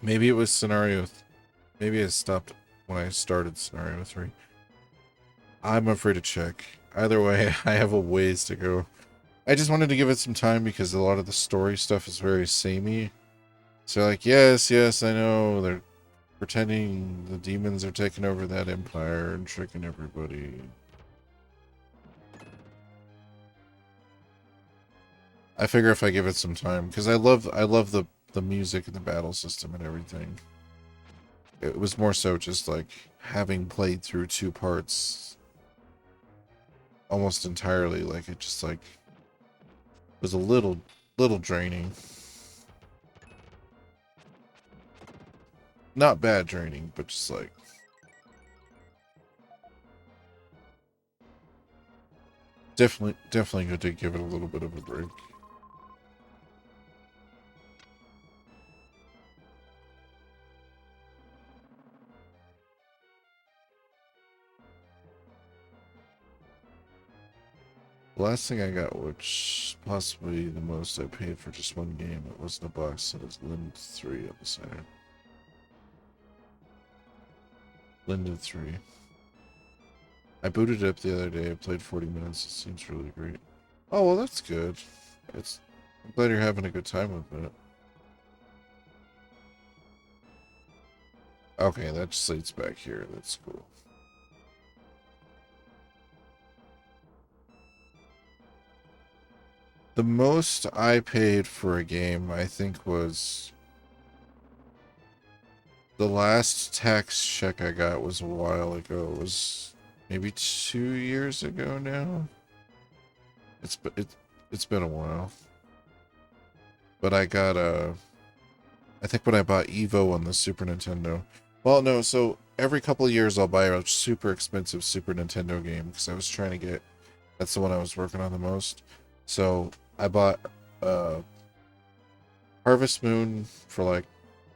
[SPEAKER 1] Maybe it was maybe I stopped when I started Scenario 3. I'm afraid to check. Either way, I have a ways to go. I just wanted to give it some time because a lot of the story stuff is very samey. So like, yes, I know, they're pretending the demons are taking over that empire and tricking everybody. I figure if I give it some time, because I love the music and the battle system and everything. It was more so just like having played through 2 parts almost entirely, like it just like was a little draining. Not bad draining, but just like definitely good to give it a little bit of a break. The last thing I got, which possibly the most I paid for just one game, it wasn't a box, it was Linden 3 on the center. Linden 3. I booted it up the other day, I played 40 minutes, it seems really great. Oh, well that's good. I'm glad you're having a good time with it. Okay, that slate's back here, that's cool. The most I paid for a game, I think, was... The last tax check I got was a while ago. It was maybe 2 years ago now. It's been a while. But I got I think when I bought Evo on the Super Nintendo. Well, no, so every couple of years I'll buy a super expensive Super Nintendo game because I was trying to get... That's the one I was working on the most. So I bought Harvest Moon for like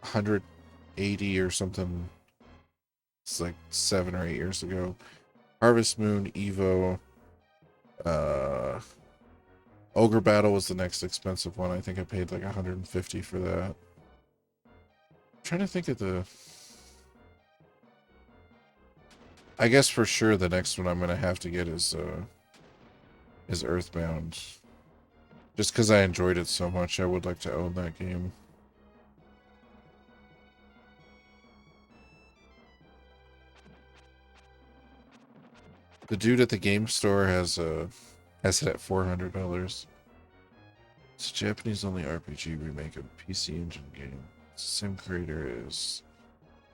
[SPEAKER 1] 180 or something. It's like 7 or 8 years ago. Harvest Moon, Evo, Ogre Battle was the next expensive one. I think I paid like 150 for that. I'm trying to think of the... I guess for sure the next one I'm gonna have to get is Earthbound. Just because I enjoyed it so much, I would like to own that game. The dude at the game store has it at $400. It's a Japanese-only RPG remake of a PC Engine game. It's the same creator as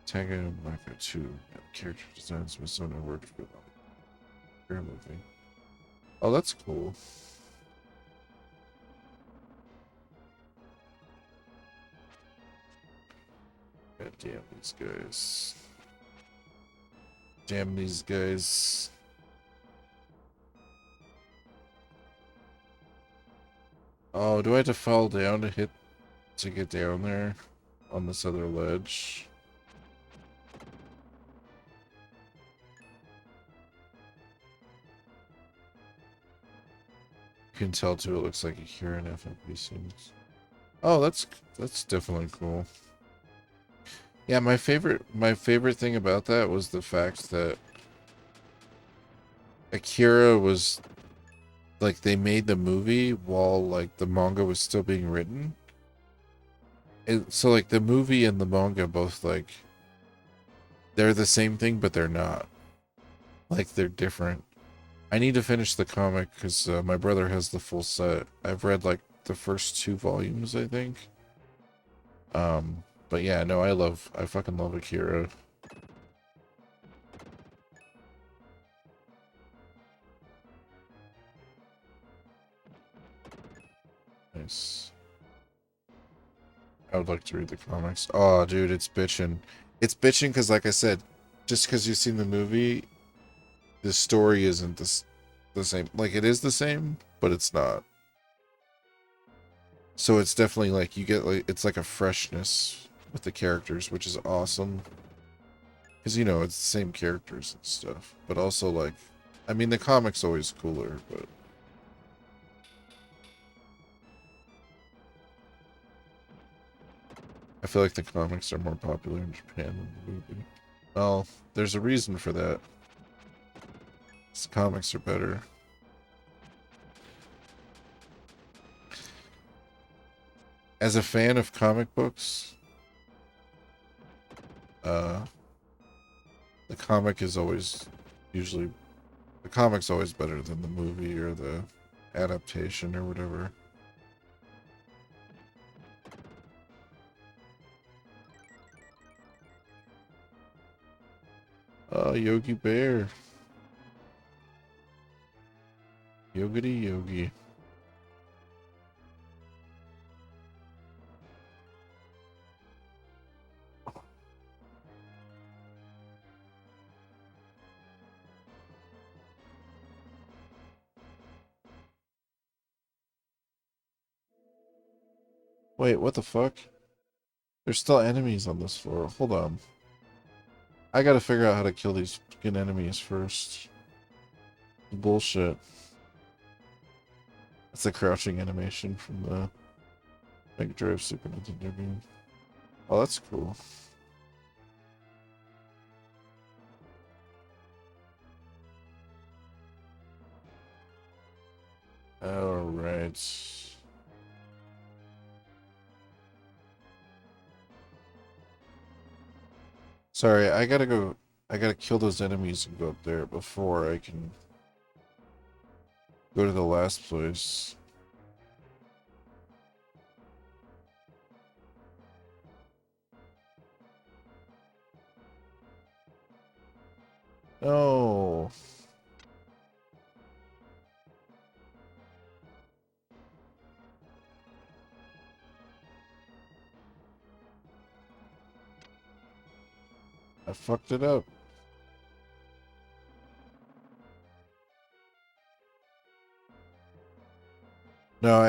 [SPEAKER 1] Tanga Maka 2. Character designs with so no word for it. Fair movie. Oh, that's cool. God damn these guys. Damn these guys. Oh, do I have to fall down to get down there on this other ledge? You can tell too. It looks like a Huron FMP scenes. Oh, that's definitely cool. Yeah, my favorite thing about that was the fact that Akira was like they made the movie while like the manga was still being written. So like the movie and the manga both like they're the same thing, but they're not. Like they're different. I need to finish the comic because my brother has the full set. I've read like the first 2 volumes, I think. But yeah, no, I fucking love Akira. Nice. I would like to read the comics. Oh, dude, it's bitching. It's bitching because, like I said, just because you've seen the movie, the story isn't the same. Like, it is the same, but it's not. So it's definitely like you get like it's like a freshness with the characters, which is awesome. Because you know it's the same characters and stuff, but also like, I mean the comic's always cooler, but I feel like the comics are more popular in Japan than the movie. Well, there's a reason for that. The comics are better. As a fan of comic books, uh, the comic is always usually the comic's always better than the movie or the adaptation or whatever. Yogi Bear. Yogity Yogi. Wait, what the fuck? There's still enemies on this floor. Hold on. I gotta figure out how to kill these fucking enemies first. Bullshit. It's a crouching animation from the Mega Drive Super Nintendo game. Oh, that's cool. Alright. Sorry, I gotta go. I gotta kill those enemies and go up there before I can go to the last place. No. I fucked it up. No,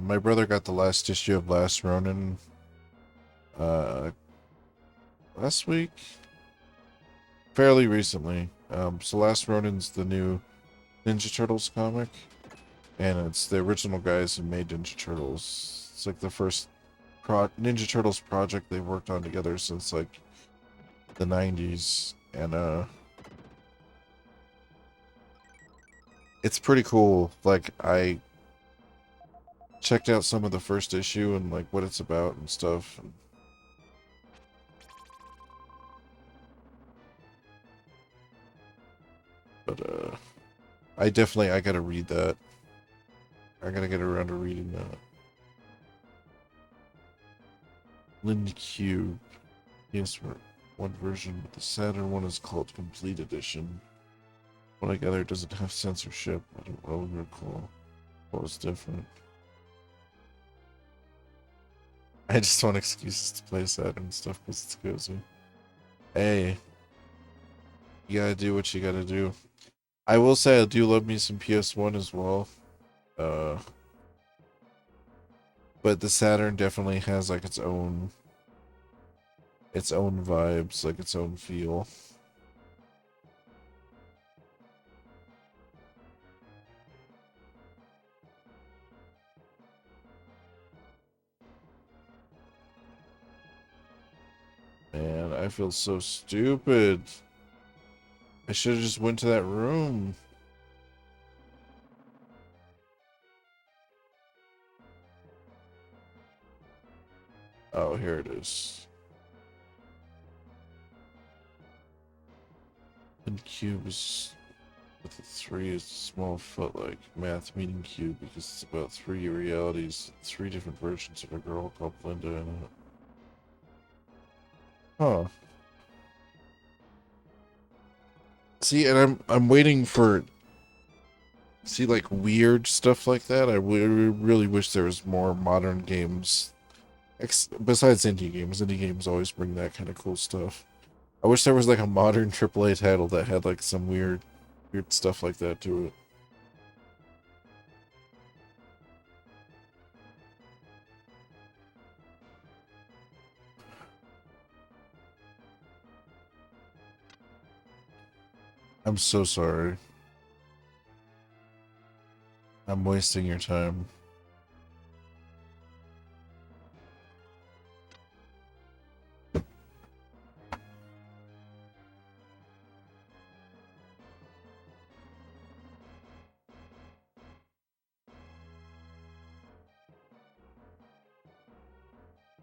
[SPEAKER 1] my brother got the last issue of Last Ronin, uh, last week? Fairly recently. So Last Ronin's the new Ninja Turtles comic, and it's the original guys who made Ninja Turtles. It's like the first Ninja Turtles project they've worked on together since like the 90s, and it's pretty cool. Like I checked out some of the first issue and like what it's about and stuff. But I gotta read that. I gotta get around to reading that. Lind Cube. Yes, one version, but the Saturn one is called Complete Edition. What I gather doesn't have censorship. I don't really recall what was different. I just want excuses to play Saturn stuff because it's cozy. Hey, you gotta do what you gotta do. I will say I do love me some PS1 as well. Uh, But the Saturn definitely has like its own vibes, like its own feel. Man, I feel so stupid. I should have just went to that room. Oh, here it is. And cube is with a 3 is small foot like math meaning cube because it's about 3 realities, 3 different versions of a girl called Linda in it. Huh. See, and I'm waiting for like weird stuff like that. I really wish there was more modern games. Besides indie games, indie games always bring that kind of cool stuff. I wish there was like a modern AAA title that had like some weird stuff like that to it. I'm so sorry. I'm wasting your time.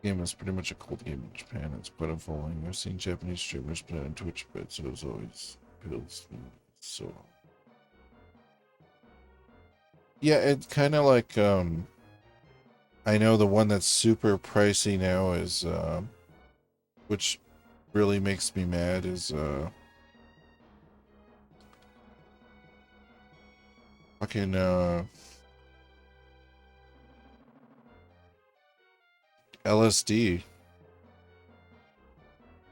[SPEAKER 1] Game is pretty much a cult game in Japan. It's quite a following. I've seen Japanese streamers play on Twitch, but so it always appeals to me. So yeah, it's kind of like I know the one that's super pricey now is which really makes me mad is fucking LSD,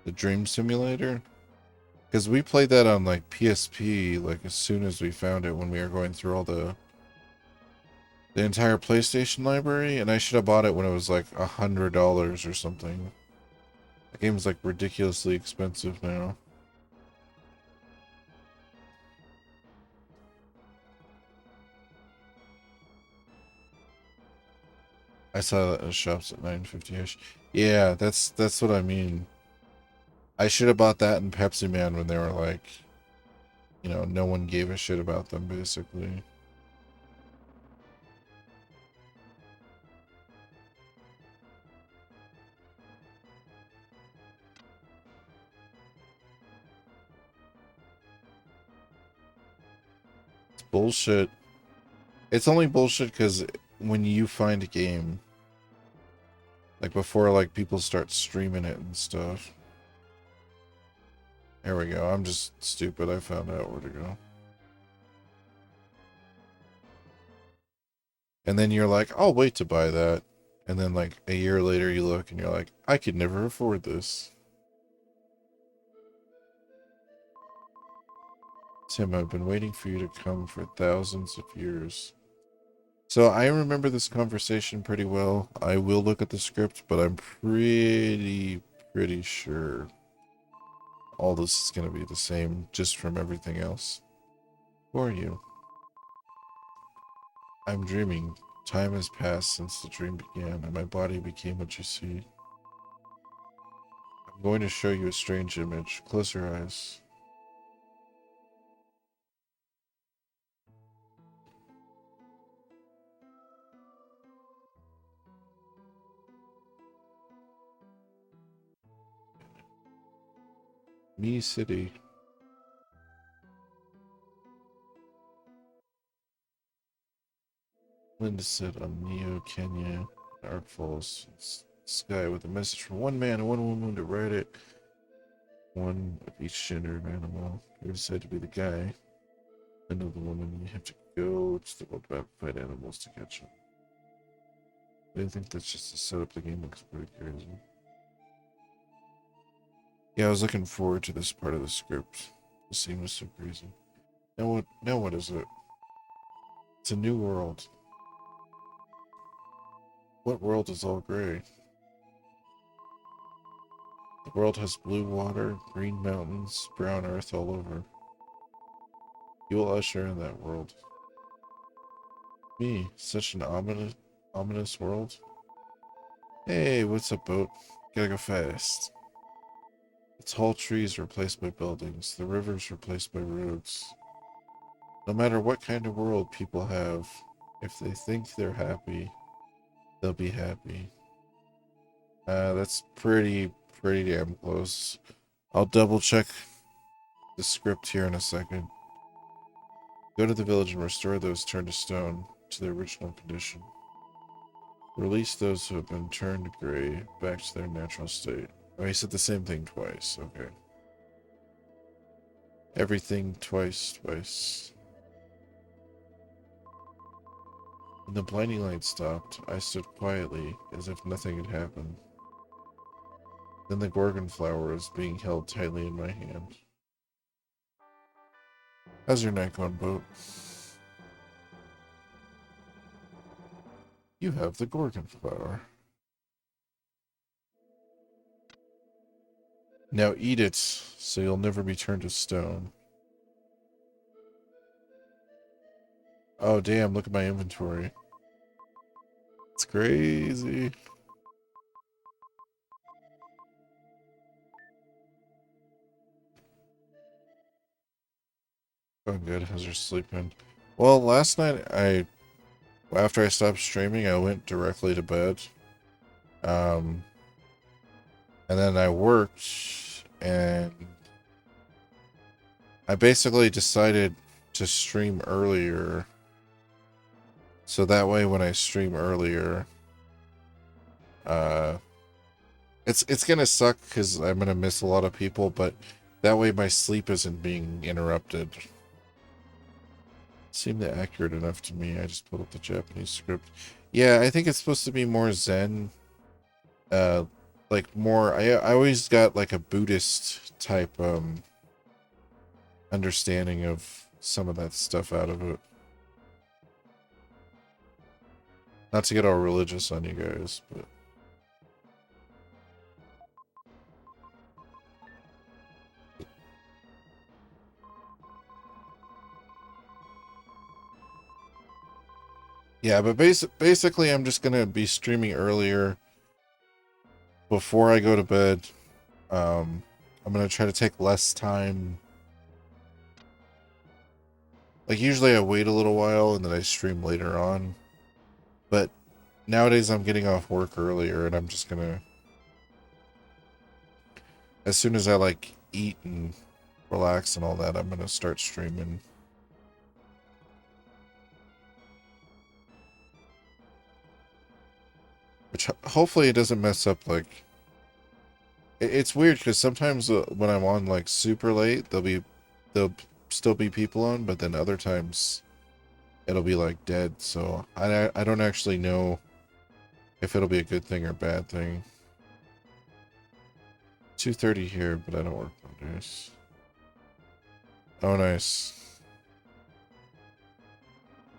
[SPEAKER 1] the Dream Simulator. Because we played that on like PSP like as soon as we found it when we were going through all the entire PlayStation library, and I should have bought it when it was like $100 or something. The game's like ridiculously expensive now. I saw that in shops at 950ish. Yeah, that's what I mean. I should have bought that in Pepsi Man when they were like, you know, no one gave a shit about them basically. It's bullshit. It's only bullshit because when you find a game, like before like people start streaming it and stuff. There we go. I'm just stupid. I found out where to go. And then you're like, I'll wait to buy that. And then like a year later you look and you're like, I could never afford this. Tim, I've been waiting for you to come for thousands of years. So I remember this conversation pretty well. I will look at the script, but I'm pretty sure all this is going to be the same just from everything else. Who are you? I'm dreaming. Time has passed since the dream began, and my body became what you see. I'm going to show you a strange image. Close your eyes. Me City. Linda said on Neo, Kenya, Ark Falls Sky with a message from one man and one woman to write it. One of each gender of animal. You decide to be the guy. Linda the woman. You have to go to the world map and fight animals to catch them. I think that's just to set up the game. Looks pretty crazy. Yeah, I was looking forward to this part of the script. The scene was so crazy. Now what is it? It's a new world. What world is all gray? The world has blue water, green mountains, brown earth all over. You will usher in that world. Me, such an ominous world. Hey, what's up, boat? Gotta go fast. The tall trees replaced by buildings, the rivers replaced by roads. No matter what kind of world people have, if they think they're happy, they'll be happy. That's pretty damn close. I'll double check the script here in a second. Go to the village and restore those turned to stone to their original condition. Release those who have been turned gray back to their natural state. Oh, he said the same thing twice. Okay. Everything twice. When the blinding light stopped, I stood quietly as if nothing had happened. Then the Gorgon flower was being held tightly in my hand. How's your night going, boat? You have the Gorgon flower. Now eat it, so you'll never be turned to stone. Oh, damn, look at my inventory. It's crazy. Oh, good. How's your sleeping? Well, last night, after I stopped streaming, I went directly to bed. And then I worked, and I basically decided to stream earlier. So that way when I stream earlier, it's gonna suck because I'm gonna miss a lot of people, but that way my sleep isn't being interrupted. Seemed accurate enough to me. I just pulled up the Japanese script. Yeah, I think it's supposed to be more Zen. Like more, I always got like a Buddhist type, understanding of some of that stuff out of it. Not to get all religious on you guys, but... Yeah, but basically I'm just gonna be streaming earlier before I go to bed. I'm gonna try to take less time. Like, usually I wait a little while and then I stream later on. But nowadays I'm getting off work earlier and I'm just gonna... As soon as I, like, eat and relax and all that, I'm gonna start streaming. Which hopefully it doesn't mess up, like... It's weird because sometimes when I'm on, like, super late, there'll still be people on, but then other times it'll be, like, dead. So I don't actually know if it'll be a good thing or bad thing. 2:30 here, but I don't work Mondays. Oh, nice.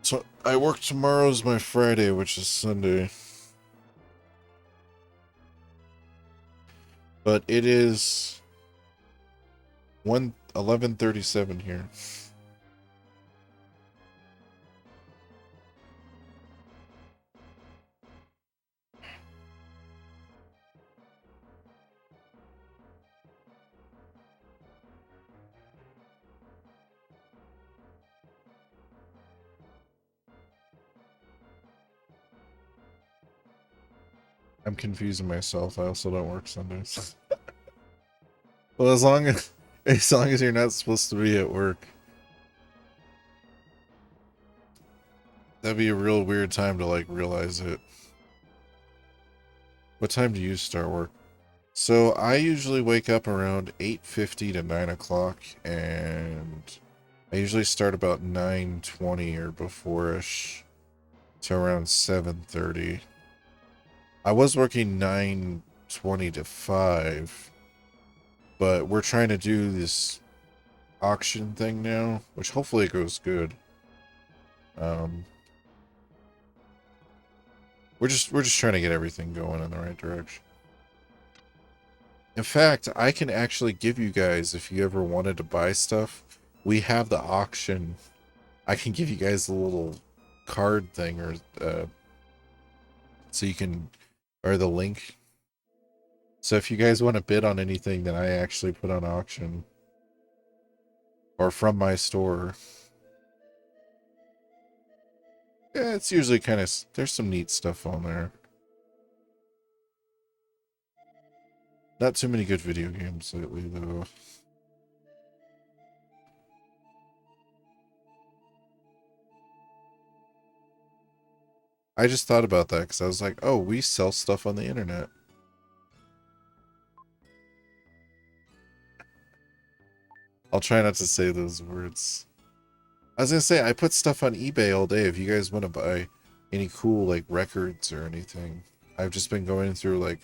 [SPEAKER 1] So I work tomorrow's my Friday, which is Sunday. But it is 11:37 here. I'm confusing myself. I also don't work Sundays. Well, as long as you're not supposed to be at work. That'd be a real weird time to, like, realize it. What time do you start work? So I usually wake up around 8:50 to 9 o'clock, and I usually start about 9:20 or before-ish to around 7:30. I was working 9:20 to 5, but we're trying to do this auction thing now, which hopefully goes good. We're just trying to get everything going in the right direction. In fact, I can actually give you guys, if you ever wanted to buy stuff, we have the auction. I can give you guys a little card thing, or so you can, or the link. So if you guys want to bid on anything that I actually put on auction, or from my store, yeah, it's usually kind of, there's some neat stuff on there. Not too many good video games lately, though. I just thought about that because I was like, oh, we sell stuff on the internet. I'll try not to say those words. I was going to say, I put stuff on eBay all day if you guys want to buy any cool, like, records or anything. I've just been going through, like,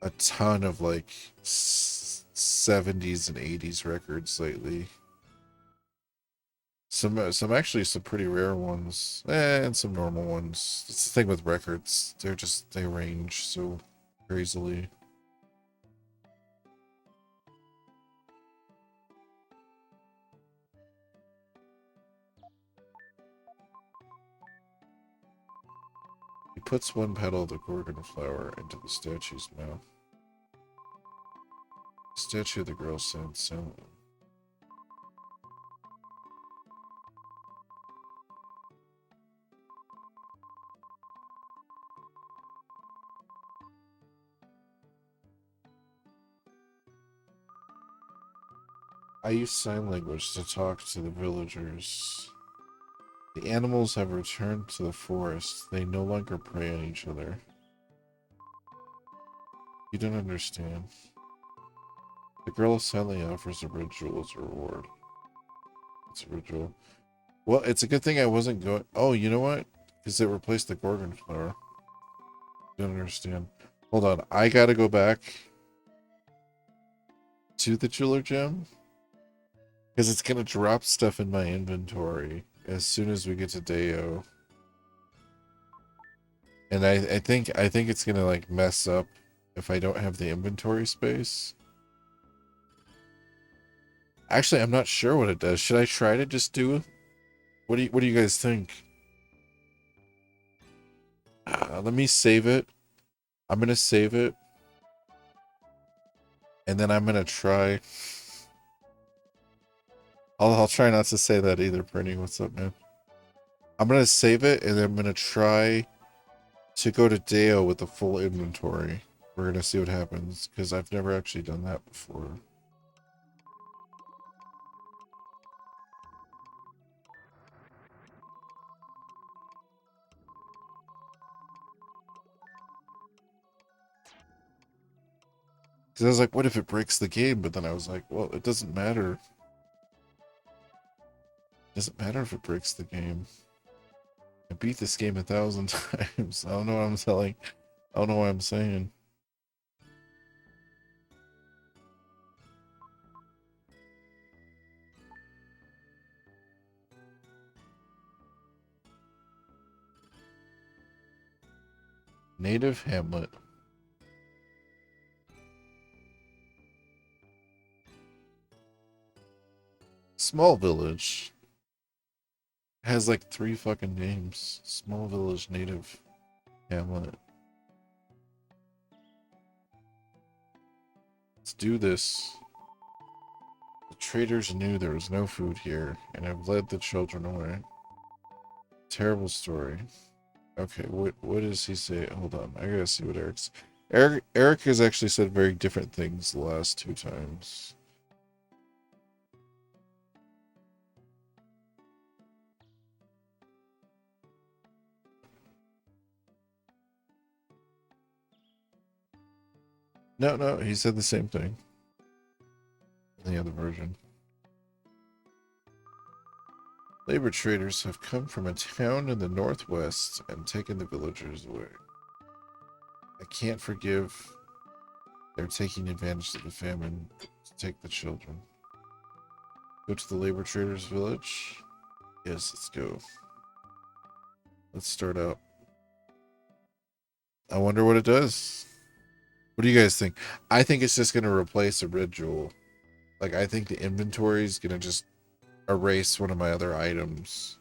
[SPEAKER 1] a ton of, like, 70s and 80s records lately. Some actually some pretty rare ones, and some normal ones. It's the thing with records; they range so crazily. He puts one petal of the gorgon flower into the statue's mouth. The statue of the girl stands silent. I use sign language to talk to the villagers. The animals have returned to the forest. They no longer prey on each other. You don't understand. The girl silently offers a ritual as a reward. It's a ritual. Well, it's a good thing I wasn't going... Oh, you know what? Because it replaced the gorgon flower. Don't understand. Hold on. I gotta go back to the jeweler gem. Because it's gonna drop stuff in my inventory as soon as we get to Deo. And I think it's gonna, like, mess up if I don't have the inventory space. Actually, I'm not sure what it does. Should I try to just do it? What do you guys think? Let me save it. I'm gonna save it. And then I'm gonna try. I'll try not to say that either, Brittany. What's up, man? I'm gonna save it, and then I'm gonna try to go to Deo with the full inventory. We're gonna see what happens, because I've never actually done that before. Because I was like, what if it breaks the game? But then I was like, well, it doesn't matter. It doesn't matter if it breaks the game. I beat this game 1,000 times. I don't know what I'm telling. I don't know what I'm saying. Native hamlet. Small village. Has like 3 fucking names. Small village, native hamlet. Let's do this. The traders knew there was no food here and have led the children away. Terrible story. Okay, what does he say? Hold on, I gotta see what Eric's... Eric has actually said very different things the last 2 times. No, he said the same thing. In the other version. Labor traders have come from a town in the northwest and taken the villagers away. I can't forgive they're taking advantage of the famine to take the children. Go to the labor traders village? Yes, let's go. Let's start out. I wonder what it does. What do you guys think? I think it's just going to replace a red jewel. Like, I think the inventory is going to just erase one of my other items.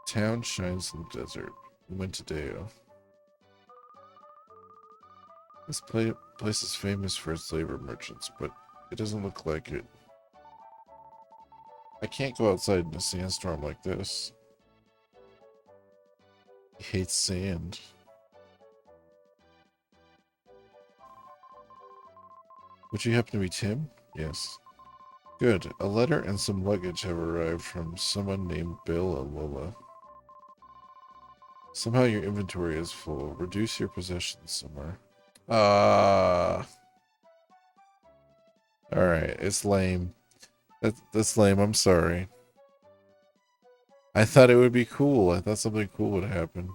[SPEAKER 1] Town shines in the desert. We went to Deo. This place is famous for its labor merchants, but it doesn't look like it. I can't go outside in a sandstorm like this. He hates sand. Would you happen to be Tim? Yes. Good. A letter and some luggage have arrived from someone named Bill and Lola. Somehow your inventory is full. Reduce your possessions somewhere. Alright, it's lame. That's lame, I'm sorry. I thought it would be cool. I thought something cool would happen.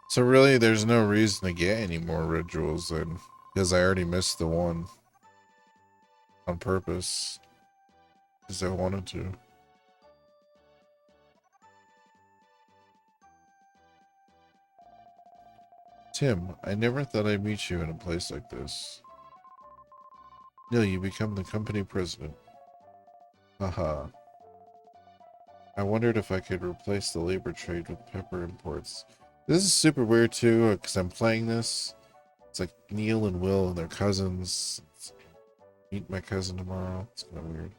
[SPEAKER 1] So really, there's no reason to get any more rituals then, because I already missed the one on purpose, because I wanted to. Tim, I never thought I'd meet you in a place like this. No, you become the company president. Haha. I wondered if I could replace the labor trade with pepper imports. This is super weird too, because I'm playing this. It's like Neil and Will and their cousins. Meet my cousin tomorrow. It's kind of weird.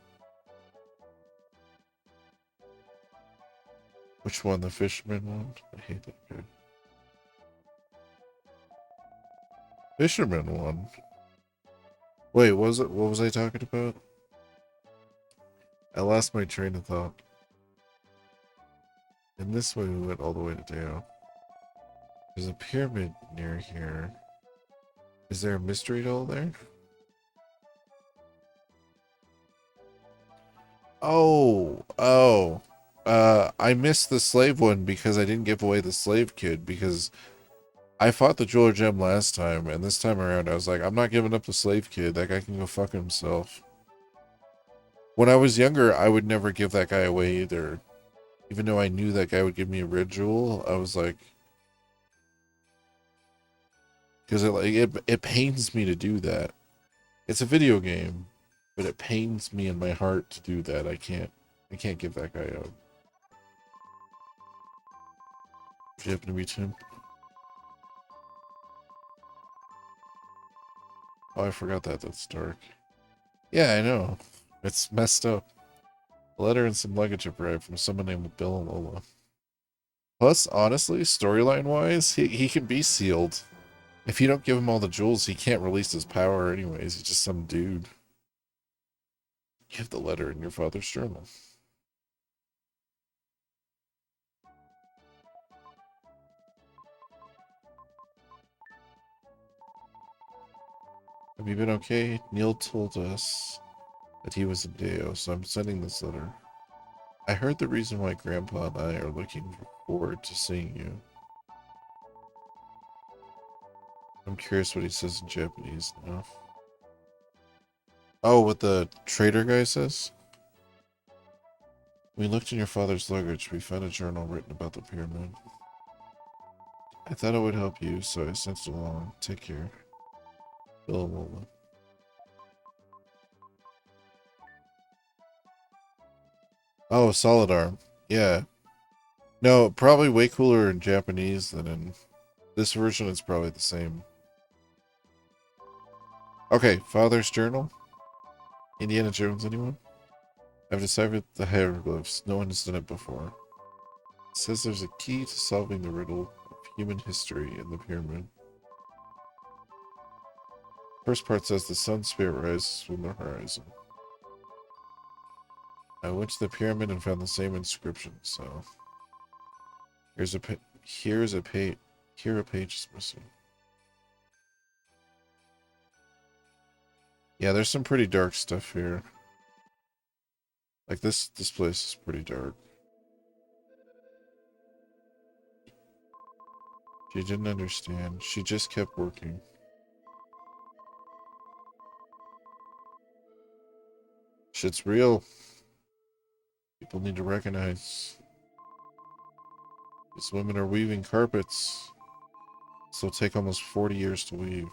[SPEAKER 1] Which one? The fisherman one? I hate that guy. Fisherman one? Wait, what was it? What was I talking about? I lost my train of thought. And this way we went all the way to Deo. There's a pyramid near here. Is there a mystery doll there? Oh. I missed the slave one because I didn't give away the slave kid because I fought the jeweler gem last time, and this time around I was like, I'm not giving up the slave kid. That guy can go fuck himself. When I was younger, I would never give that guy away either. Even though I knew that guy would give me a red jewel, I was like, because it pains me to do that. It's a video game, but it pains me in my heart to do that. I can't give that guy up. If you happen to meet him. Oh, I forgot that. That's dark. Yeah, I know. It's messed up. A letter and some luggage arrived from someone named Bill and Lola. Plus, honestly, storyline-wise, he can be sealed. If you don't give him all the jewels, he can't release his power anyways. He's just some dude. You have the letter in your father's journal. Have you been okay? Neil told us that he was in Deo, so I'm sending this letter. I heard the reason why Grandpa and I are looking forward to seeing you. I'm curious what he says in Japanese now. Oh, what the trader guy says? We looked in your father's luggage. We found a journal written about the pyramid. I thought it would help you, so I sent it along. Take care. Bill and Lola. Oh, Solid Arm. Yeah. No, probably way cooler in Japanese than in this version. It's probably the same. Okay, Father's Journal. Indiana Jones, anyone? I've deciphered the hieroglyphs. No one has done it before. It says there's a key to solving the riddle of human history in the pyramid. First part says the sun spirit rises from the horizon. I went to the pyramid and found the same inscription, so here's a page. Here a page is missing. Yeah, there's some pretty dark stuff here. Like this place is pretty dark. She didn't understand. She just kept working. Shit's real. People need to recognize. These women are weaving carpets. This will take almost 40 years to weave.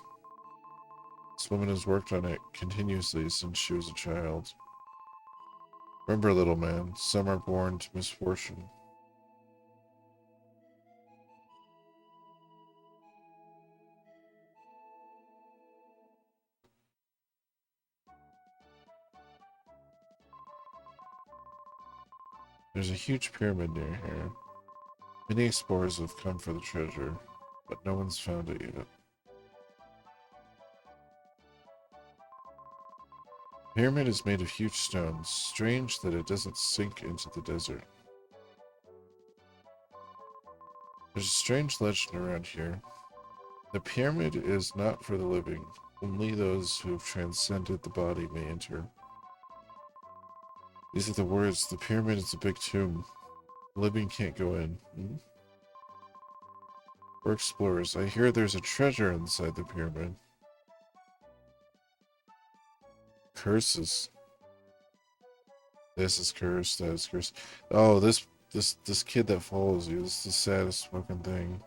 [SPEAKER 1] This woman has worked on it continuously since she was a child. Remember, little man, some are born to misfortune. There's a huge pyramid near here. Many explorers have come for the treasure, but no one's found it yet. The pyramid is made of huge stones. Strange that it doesn't sink into the desert. There's a strange legend around here. The pyramid is not for the living. Only those who have transcended the body may enter. These are the words. The pyramid is a big tomb. The living can't go in. We're explorers. I hear there's a treasure inside the pyramid. Curses. This is cursed. That is cursed. Oh, this kid that follows you. This is the saddest fucking thing.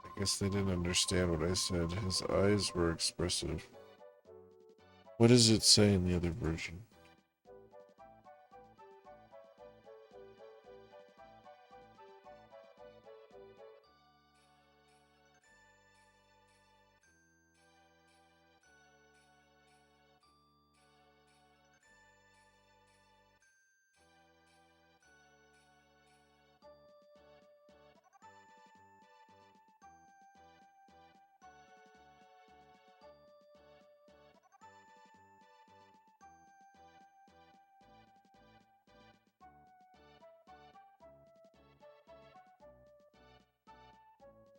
[SPEAKER 1] I guess they didn't understand what I said. His eyes were expressive. What does it say in the other version?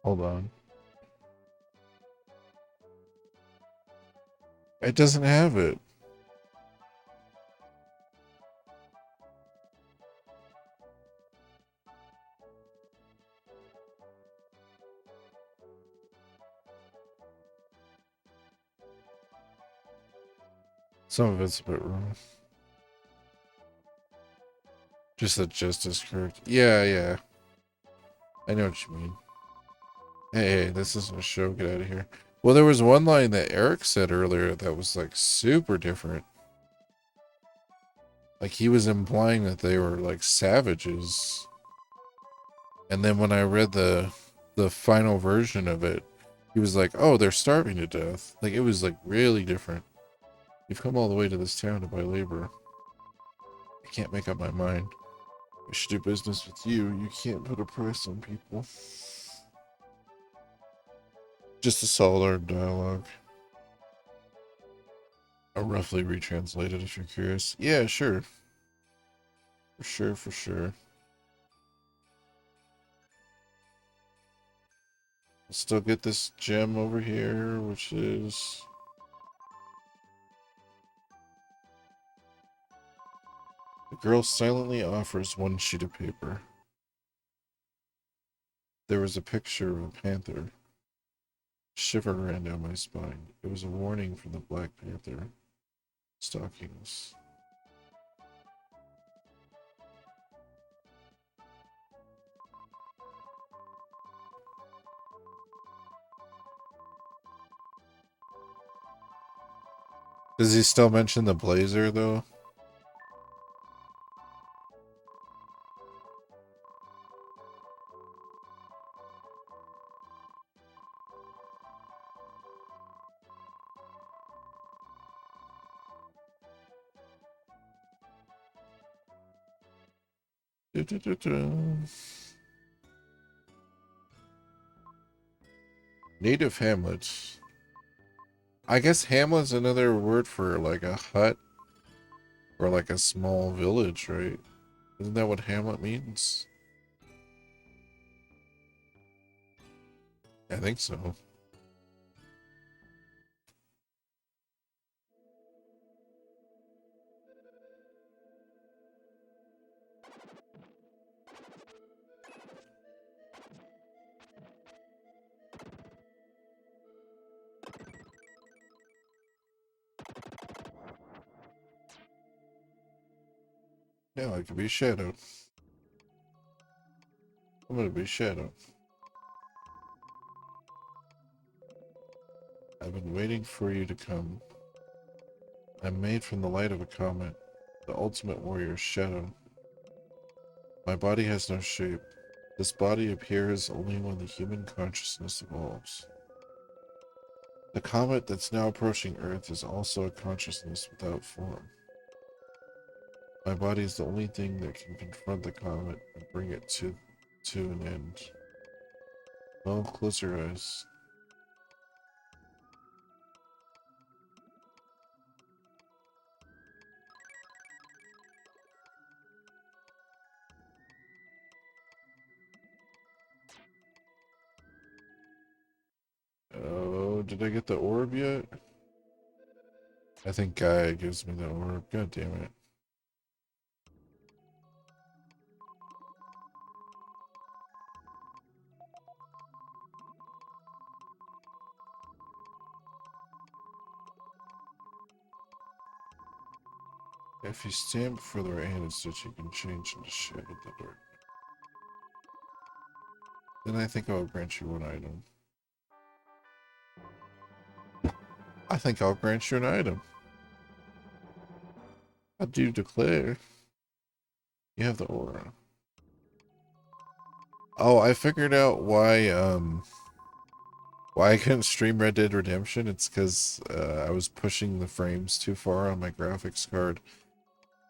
[SPEAKER 1] Hold on. It doesn't have it. Some of it's a bit wrong. Just the gist is correct. Yeah. I know what you mean. Hey, this isn't a show. Get out of here. Well, there was one line that Eric said earlier that was like super different. Like he was implying that they were like savages. And then when I read the final version of it, he was like, "Oh, they're starving to death." Like it was like really different. You've come all the way to this town to buy labor. I can't make up my mind. I should do business with you. You can't put a price on people. Just a solid dialogue. I'll roughly retranslate it if you're curious. Yeah, sure. For sure. I'll still get this gem over here, which is... The girl silently offers one sheet of paper. There was a picture of a panther. Shiver ran down my spine. It was a warning from the Black Panther. Stockings. Does he still mention the blazer, though? Native hamlet. I guess hamlet's another word for like a hut or like a small village, right? Isn't that what hamlet means? I think so. Yeah, I could be Shadow. I'm gonna be Shadow. I've been waiting for you to come. I'm made from the light of a comet, the ultimate warrior, Shadow. My body has no shape. This body appears only when the human consciousness evolves. The comet that's now approaching Earth is also a consciousness without form. My body is the only thing that can confront the comet and bring it to an end. Well, close your eyes. Oh, did I get the orb yet? I think Gaia gives me the orb. God damn it. If you stand before the right-handed switch, you can change into shadow the dark. Then I think I'll grant you one item. I think I'll grant you an item. I do declare. You have the aura. Oh, I figured out why I couldn't stream Red Dead Redemption. It's because I was pushing the frames too far on my graphics card.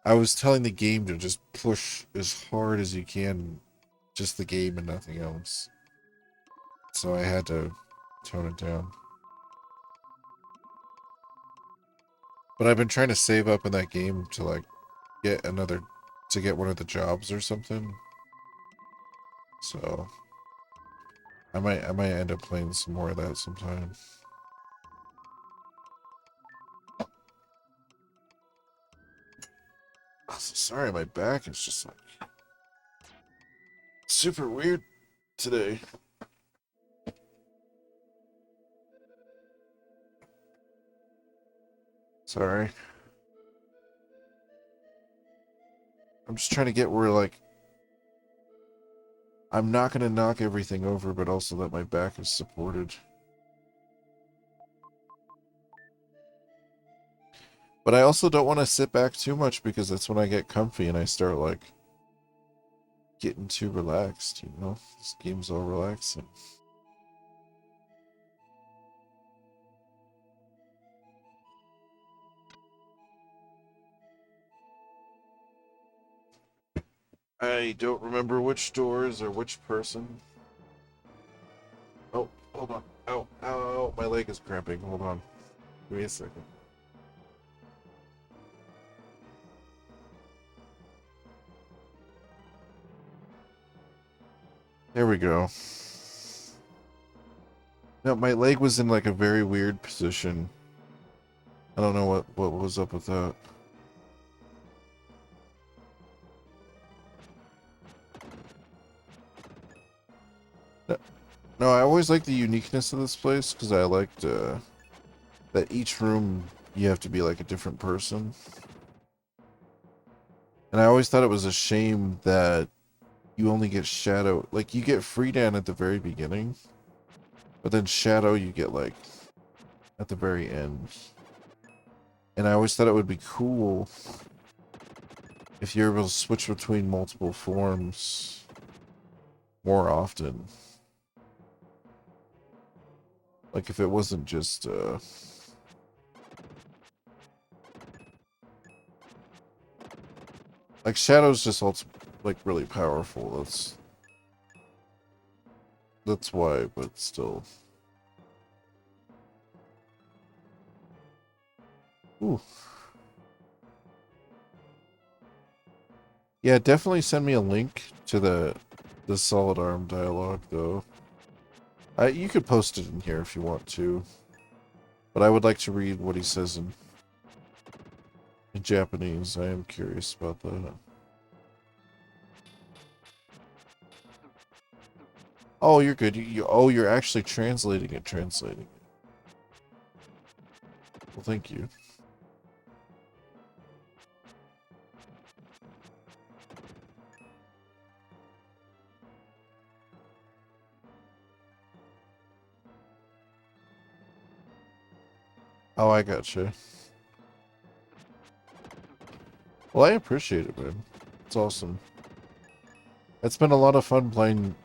[SPEAKER 1] I was telling the game to just push as hard as you can, just the game and nothing else. So I had to tone it down. But I've been trying to save up in that game to like get one of the jobs or something. So I might end up playing some more of that sometime. Sorry, my back is just like super weird today. Sorry. I'm just trying to get where like I'm not gonna knock everything over, but also that my back is supported. But I also don't want to sit back too much because that's when I get comfy and I start like getting too relaxed, you know? This game's all relaxing. I don't remember which doors or which person. Oh, hold on. Ow, ow, ow, my leg is cramping. Hold on. Give me a second. There we go. No, my leg was in like a very weird position. I don't know what was up with that. No, I always liked the uniqueness of this place because I liked that each room you have to be like a different person. And I always thought it was a shame that you only get Shadow. Like, you get Freedan at the very beginning, but then Shadow you get like at the very end. And I always thought it would be cool if you're able to switch between multiple forms more often. Like if it wasn't just like Shadow's just like really powerful. That's why, but still. Ooh. Yeah, definitely send me a link to the Solid Arm dialogue, though. You could post it in here if you want to. But I would like to read what he says in Japanese. I am curious about that. Oh, you're good. Oh, you're actually translating it. Well, thank you. Oh, I gotcha. Well, I appreciate it, man. It's awesome. It's been a lot of fun playing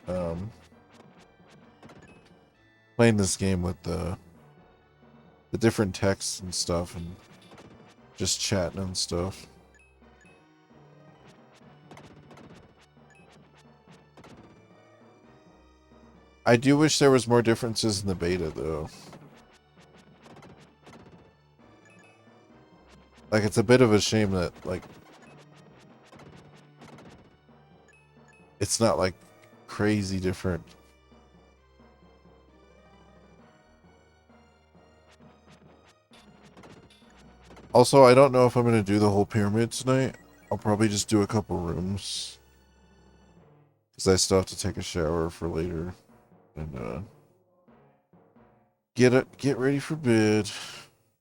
[SPEAKER 1] this game with the different texts and stuff, and just chatting and stuff. I do wish there was more differences in the beta, though. Like, it's a bit of a shame that, like, it's not, like, crazy different. Also, I don't know if I'm going to do the whole pyramid tonight. I'll probably just do a couple rooms. Because I still have to take a shower for later. And, get ready for bed.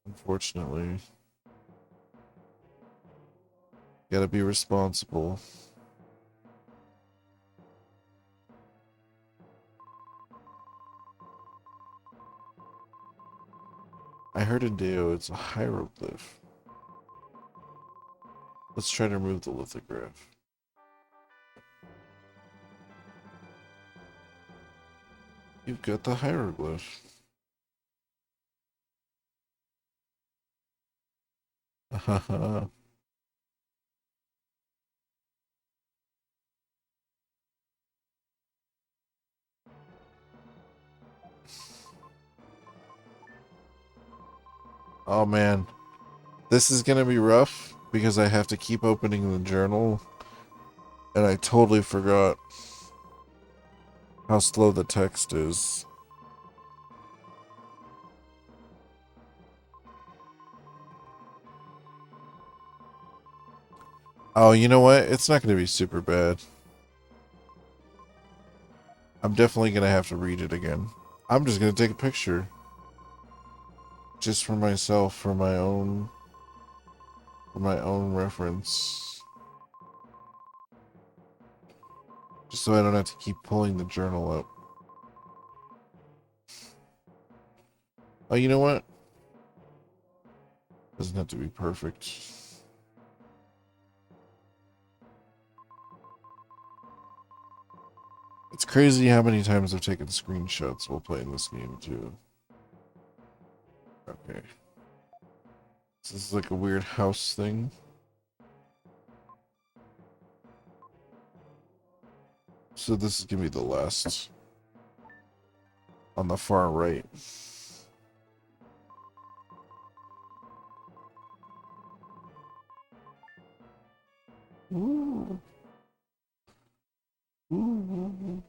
[SPEAKER 1] Unfortunately. Gotta be responsible. I heard in Deo it's a hieroglyph. Let's try to remove the lithograph. You've got the hieroglyph. Oh man. This is gonna be rough because I have to keep opening the journal. And I totally forgot how slow the text is. Oh, you know what? It's not going to be super bad. I'm definitely going to have to read it again. I'm just going to take a picture. Just for myself, for my own reference. Just so I don't have to keep pulling the journal up. Oh, you know what? Doesn't have to be perfect. It's crazy how many times I've taken screenshots while playing this game, too. Okay. This is like a weird house thing. So this is gonna be the last. On the far right. Ooh. Ooh.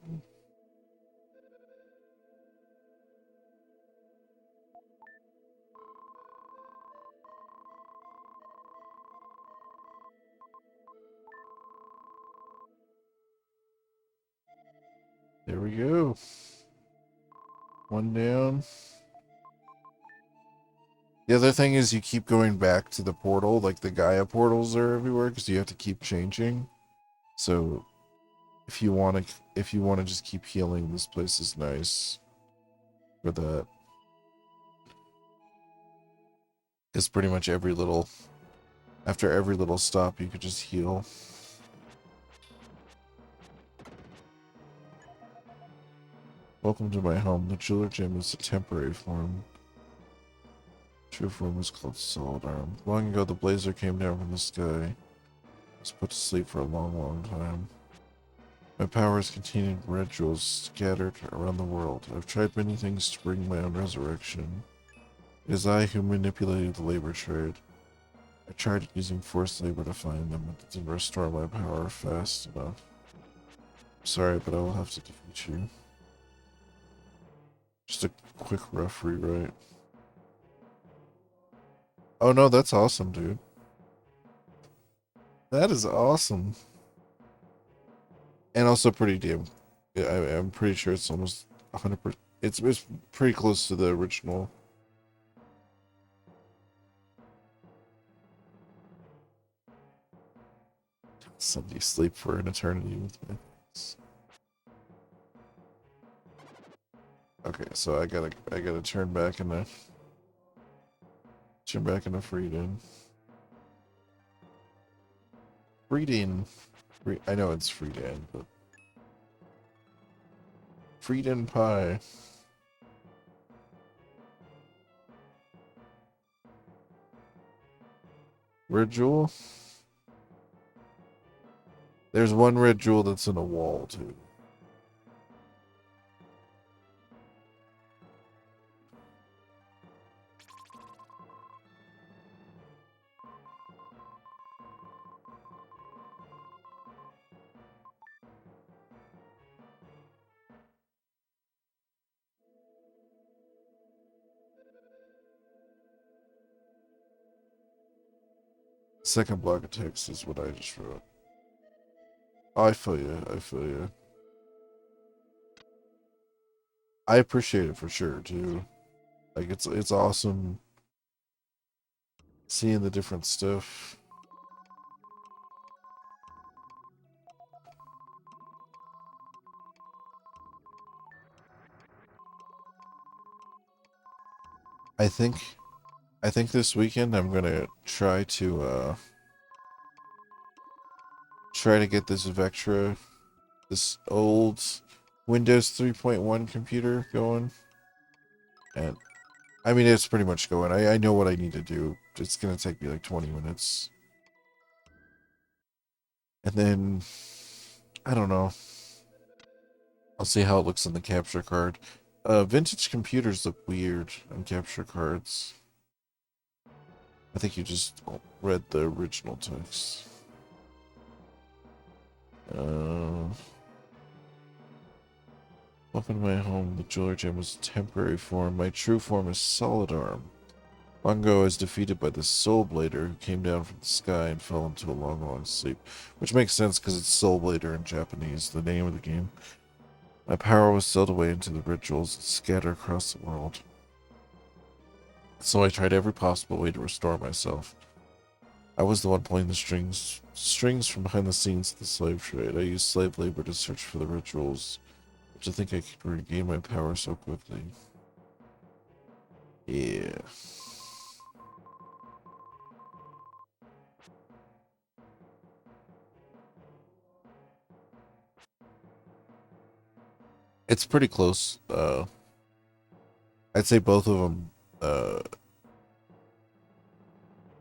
[SPEAKER 1] There we go. One down. The other thing is you keep going back to the portal, like the Gaia portals are everywhere because you have to keep changing. So if you want to just keep healing, this place is nice for that. Because pretty much after every little stop, you could just heal. Welcome to my home. The jeweler gem is a temporary form. True form is called Solid Arm. Long ago, the blazer came down from the sky. Was put to sleep for a long, long time. My powers contained red jewels scattered around the world. I've tried many things to bring my own resurrection. It is I who manipulated the labor trade. I tried using forced labor to find them, but it didn't restore my power fast enough. Sorry, but I will have to defeat you. Just a quick rough rewrite. Oh no, that's awesome, dude. That is awesome. And also pretty damn... Yeah, I'm pretty sure it's almost 100%. It's pretty close to the original. Somebody sleep for an eternity with me. Okay, so I gotta turn back into Freedom. Freedom. I know it's Freedom, but Freedom Pie. Red jewel? There's one red jewel that's in a wall too. Second block of text is what I just wrote. Oh, I feel you. I feel you. I appreciate it for sure too. Like it's awesome seeing the different stuff. I think this weekend I'm gonna try to get this Vectra, this old Windows 3.1 computer going. And I mean it's pretty much going. I know what I need to do. It's gonna take me like 20 minutes. And then I don't know. I'll see how it looks on the capture card. Vintage computers look weird on capture cards. I think you just read the original text. Welcome to my home. The jeweler gem was temporary form. My true form is solid arm. Long ago, I was defeated by the Soul Blader who came down from the sky and fell into a long, long sleep. Which makes sense because it's Soul Blader in Japanese, the name of the game. My power was sealed away into the rituals and scattered across the world. So I tried every possible way to restore myself. I was the one pulling the strings from behind the scenes of the slave trade. I used slave labor to search for the rituals. To think I could regain my power so quickly. Yeah. It's pretty close. I'd say both of them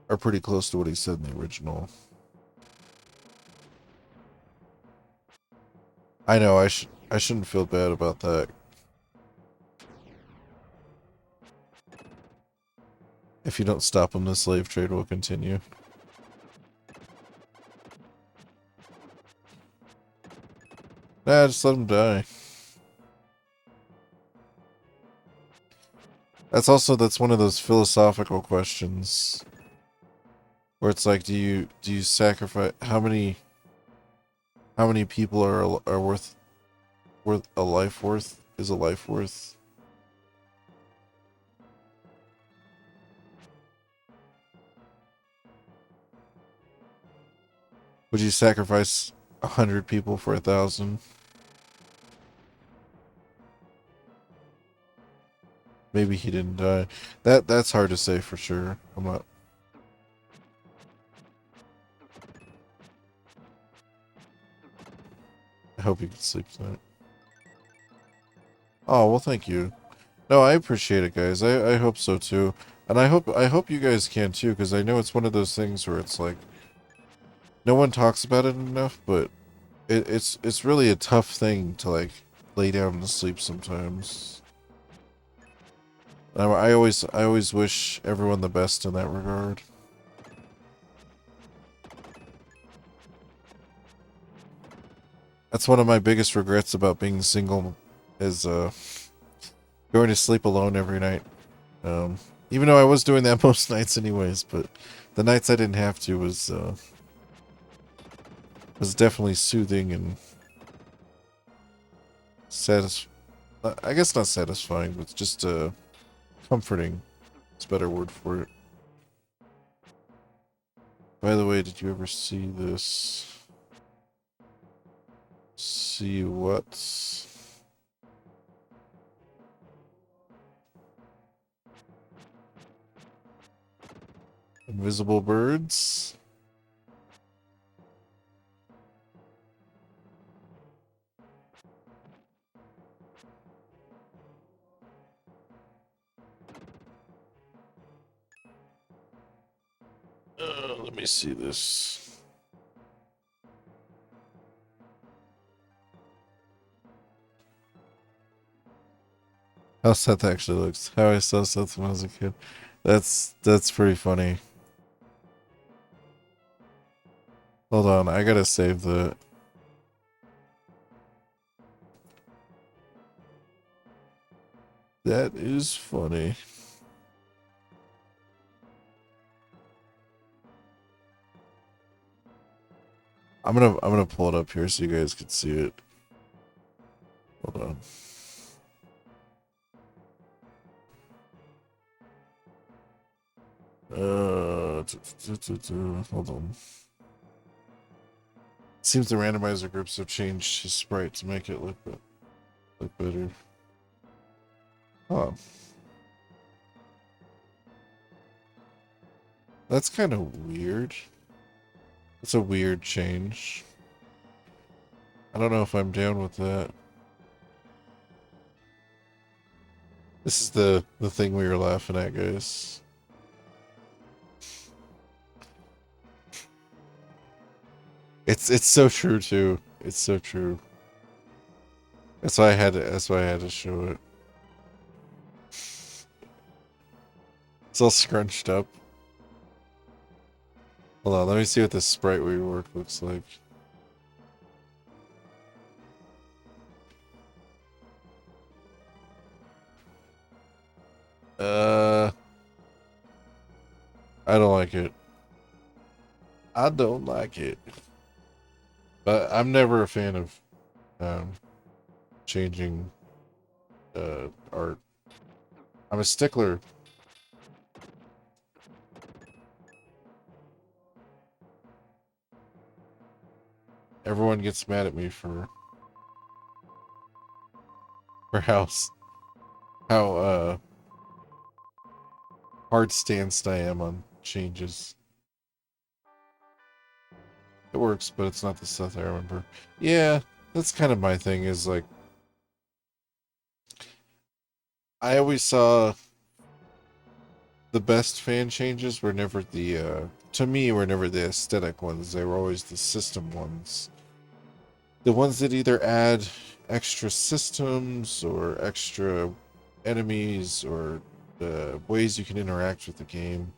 [SPEAKER 1] are pretty close to what he said in the original. I know, I shouldn't feel bad about that. If you don't stop him, the slave trade will continue. Nah, just let him die. That's one of those philosophical questions where it's like, do you sacrifice how many people are worth a life worth? Is a life worth? Would you sacrifice 100 people for 1,000? Maybe he didn't die. That's hard to say for sure. I'm not. I hope you can sleep tonight. Oh well, thank you. No, I appreciate it, guys. I hope so too, and I hope you guys can too, because I know it's one of those things where it's like no one talks about it enough, but it's really a tough thing to like lay down and sleep sometimes. I always wish everyone the best in that regard. That's one of my biggest regrets about being single, is going to sleep alone every night. Um, Even though I was doing that most nights anyways, but the nights I didn't have to was definitely soothing and I guess not satisfying, but just comforting. It's a better word for it. By the way, did you ever see this? See what? Invisible birds? Let me see this. How Seth actually looks. How I saw Seth when I was a kid. That's pretty funny. Hold on, I gotta save the. That is funny. I'm gonna pull it up here so you guys can see it. Hold on. Hold on. Seems the randomizer groups have changed his sprite to make it look better. Oh. That's kind of weird. It's a weird change. I don't know if I'm down with that. This is the thing we were laughing at, guys. It's so true too. It's so true. That's why I had to show it. It's all scrunched up. Hold on, let me see what this sprite rework looks like. I don't like it. I don't like it. But I'm never a fan of changing art. I'm a stickler. Everyone gets mad at me for how hard stanced I am on changes. It works, but it's not the stuff I remember. Yeah, that's kind of my thing, is like, I always saw the best fan changes were never to me, were never the aesthetic ones. They were always the system ones. The ones that either add extra systems or extra enemies or ways you can interact with the game.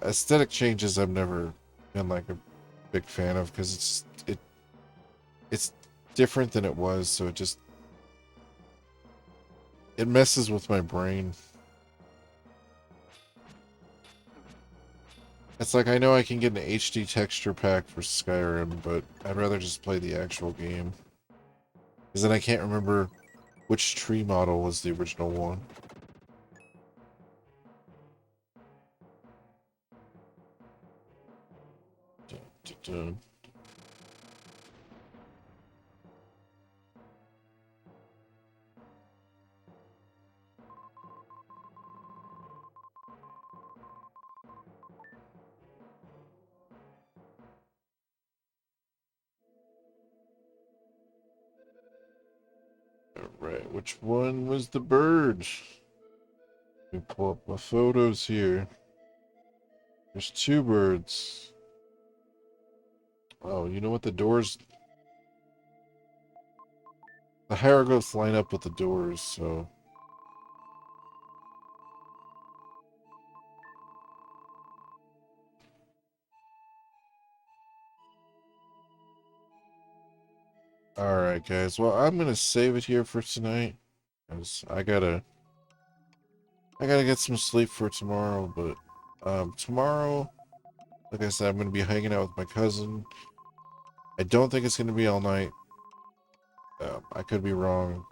[SPEAKER 1] Aesthetic changes I've never been like a big fan of, because it's different than it was, so it messes with my brain. It's like, I know I can get an HD texture pack for Skyrim, but I'd rather just play the actual game. Because then I can't remember which tree model was the original one. Dun, dun, dun. Alright, which one was the bird? Let me pull up my photos here. There's two birds. Oh, you know what? The hieroglyphs line up with the doors, so. Alright, guys. Well, I'm gonna save it here for tonight. Because I gotta get some sleep for tomorrow, but tomorrow, like I said, I'm gonna be hanging out with my cousin. I don't think it's gonna be all night. I could be wrong.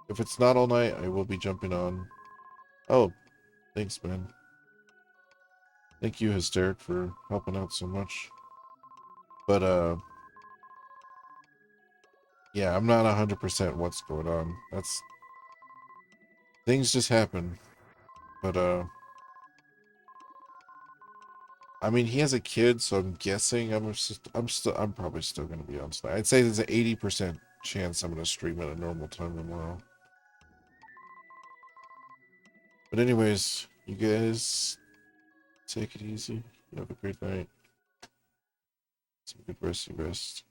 [SPEAKER 1] If it's not all night, I will be jumping on. Oh, thanks, man. Thank you, Hysteric, for helping out so much. But yeah, I'm not 100% what's going on. That's things just happen. But I mean, he has a kid, so I'm guessing I'm probably still gonna be on tonight. I'd say there's an 80% chance I'm gonna stream at a normal time tomorrow. But anyways, you guys take it easy. You have a great night. Some good rest.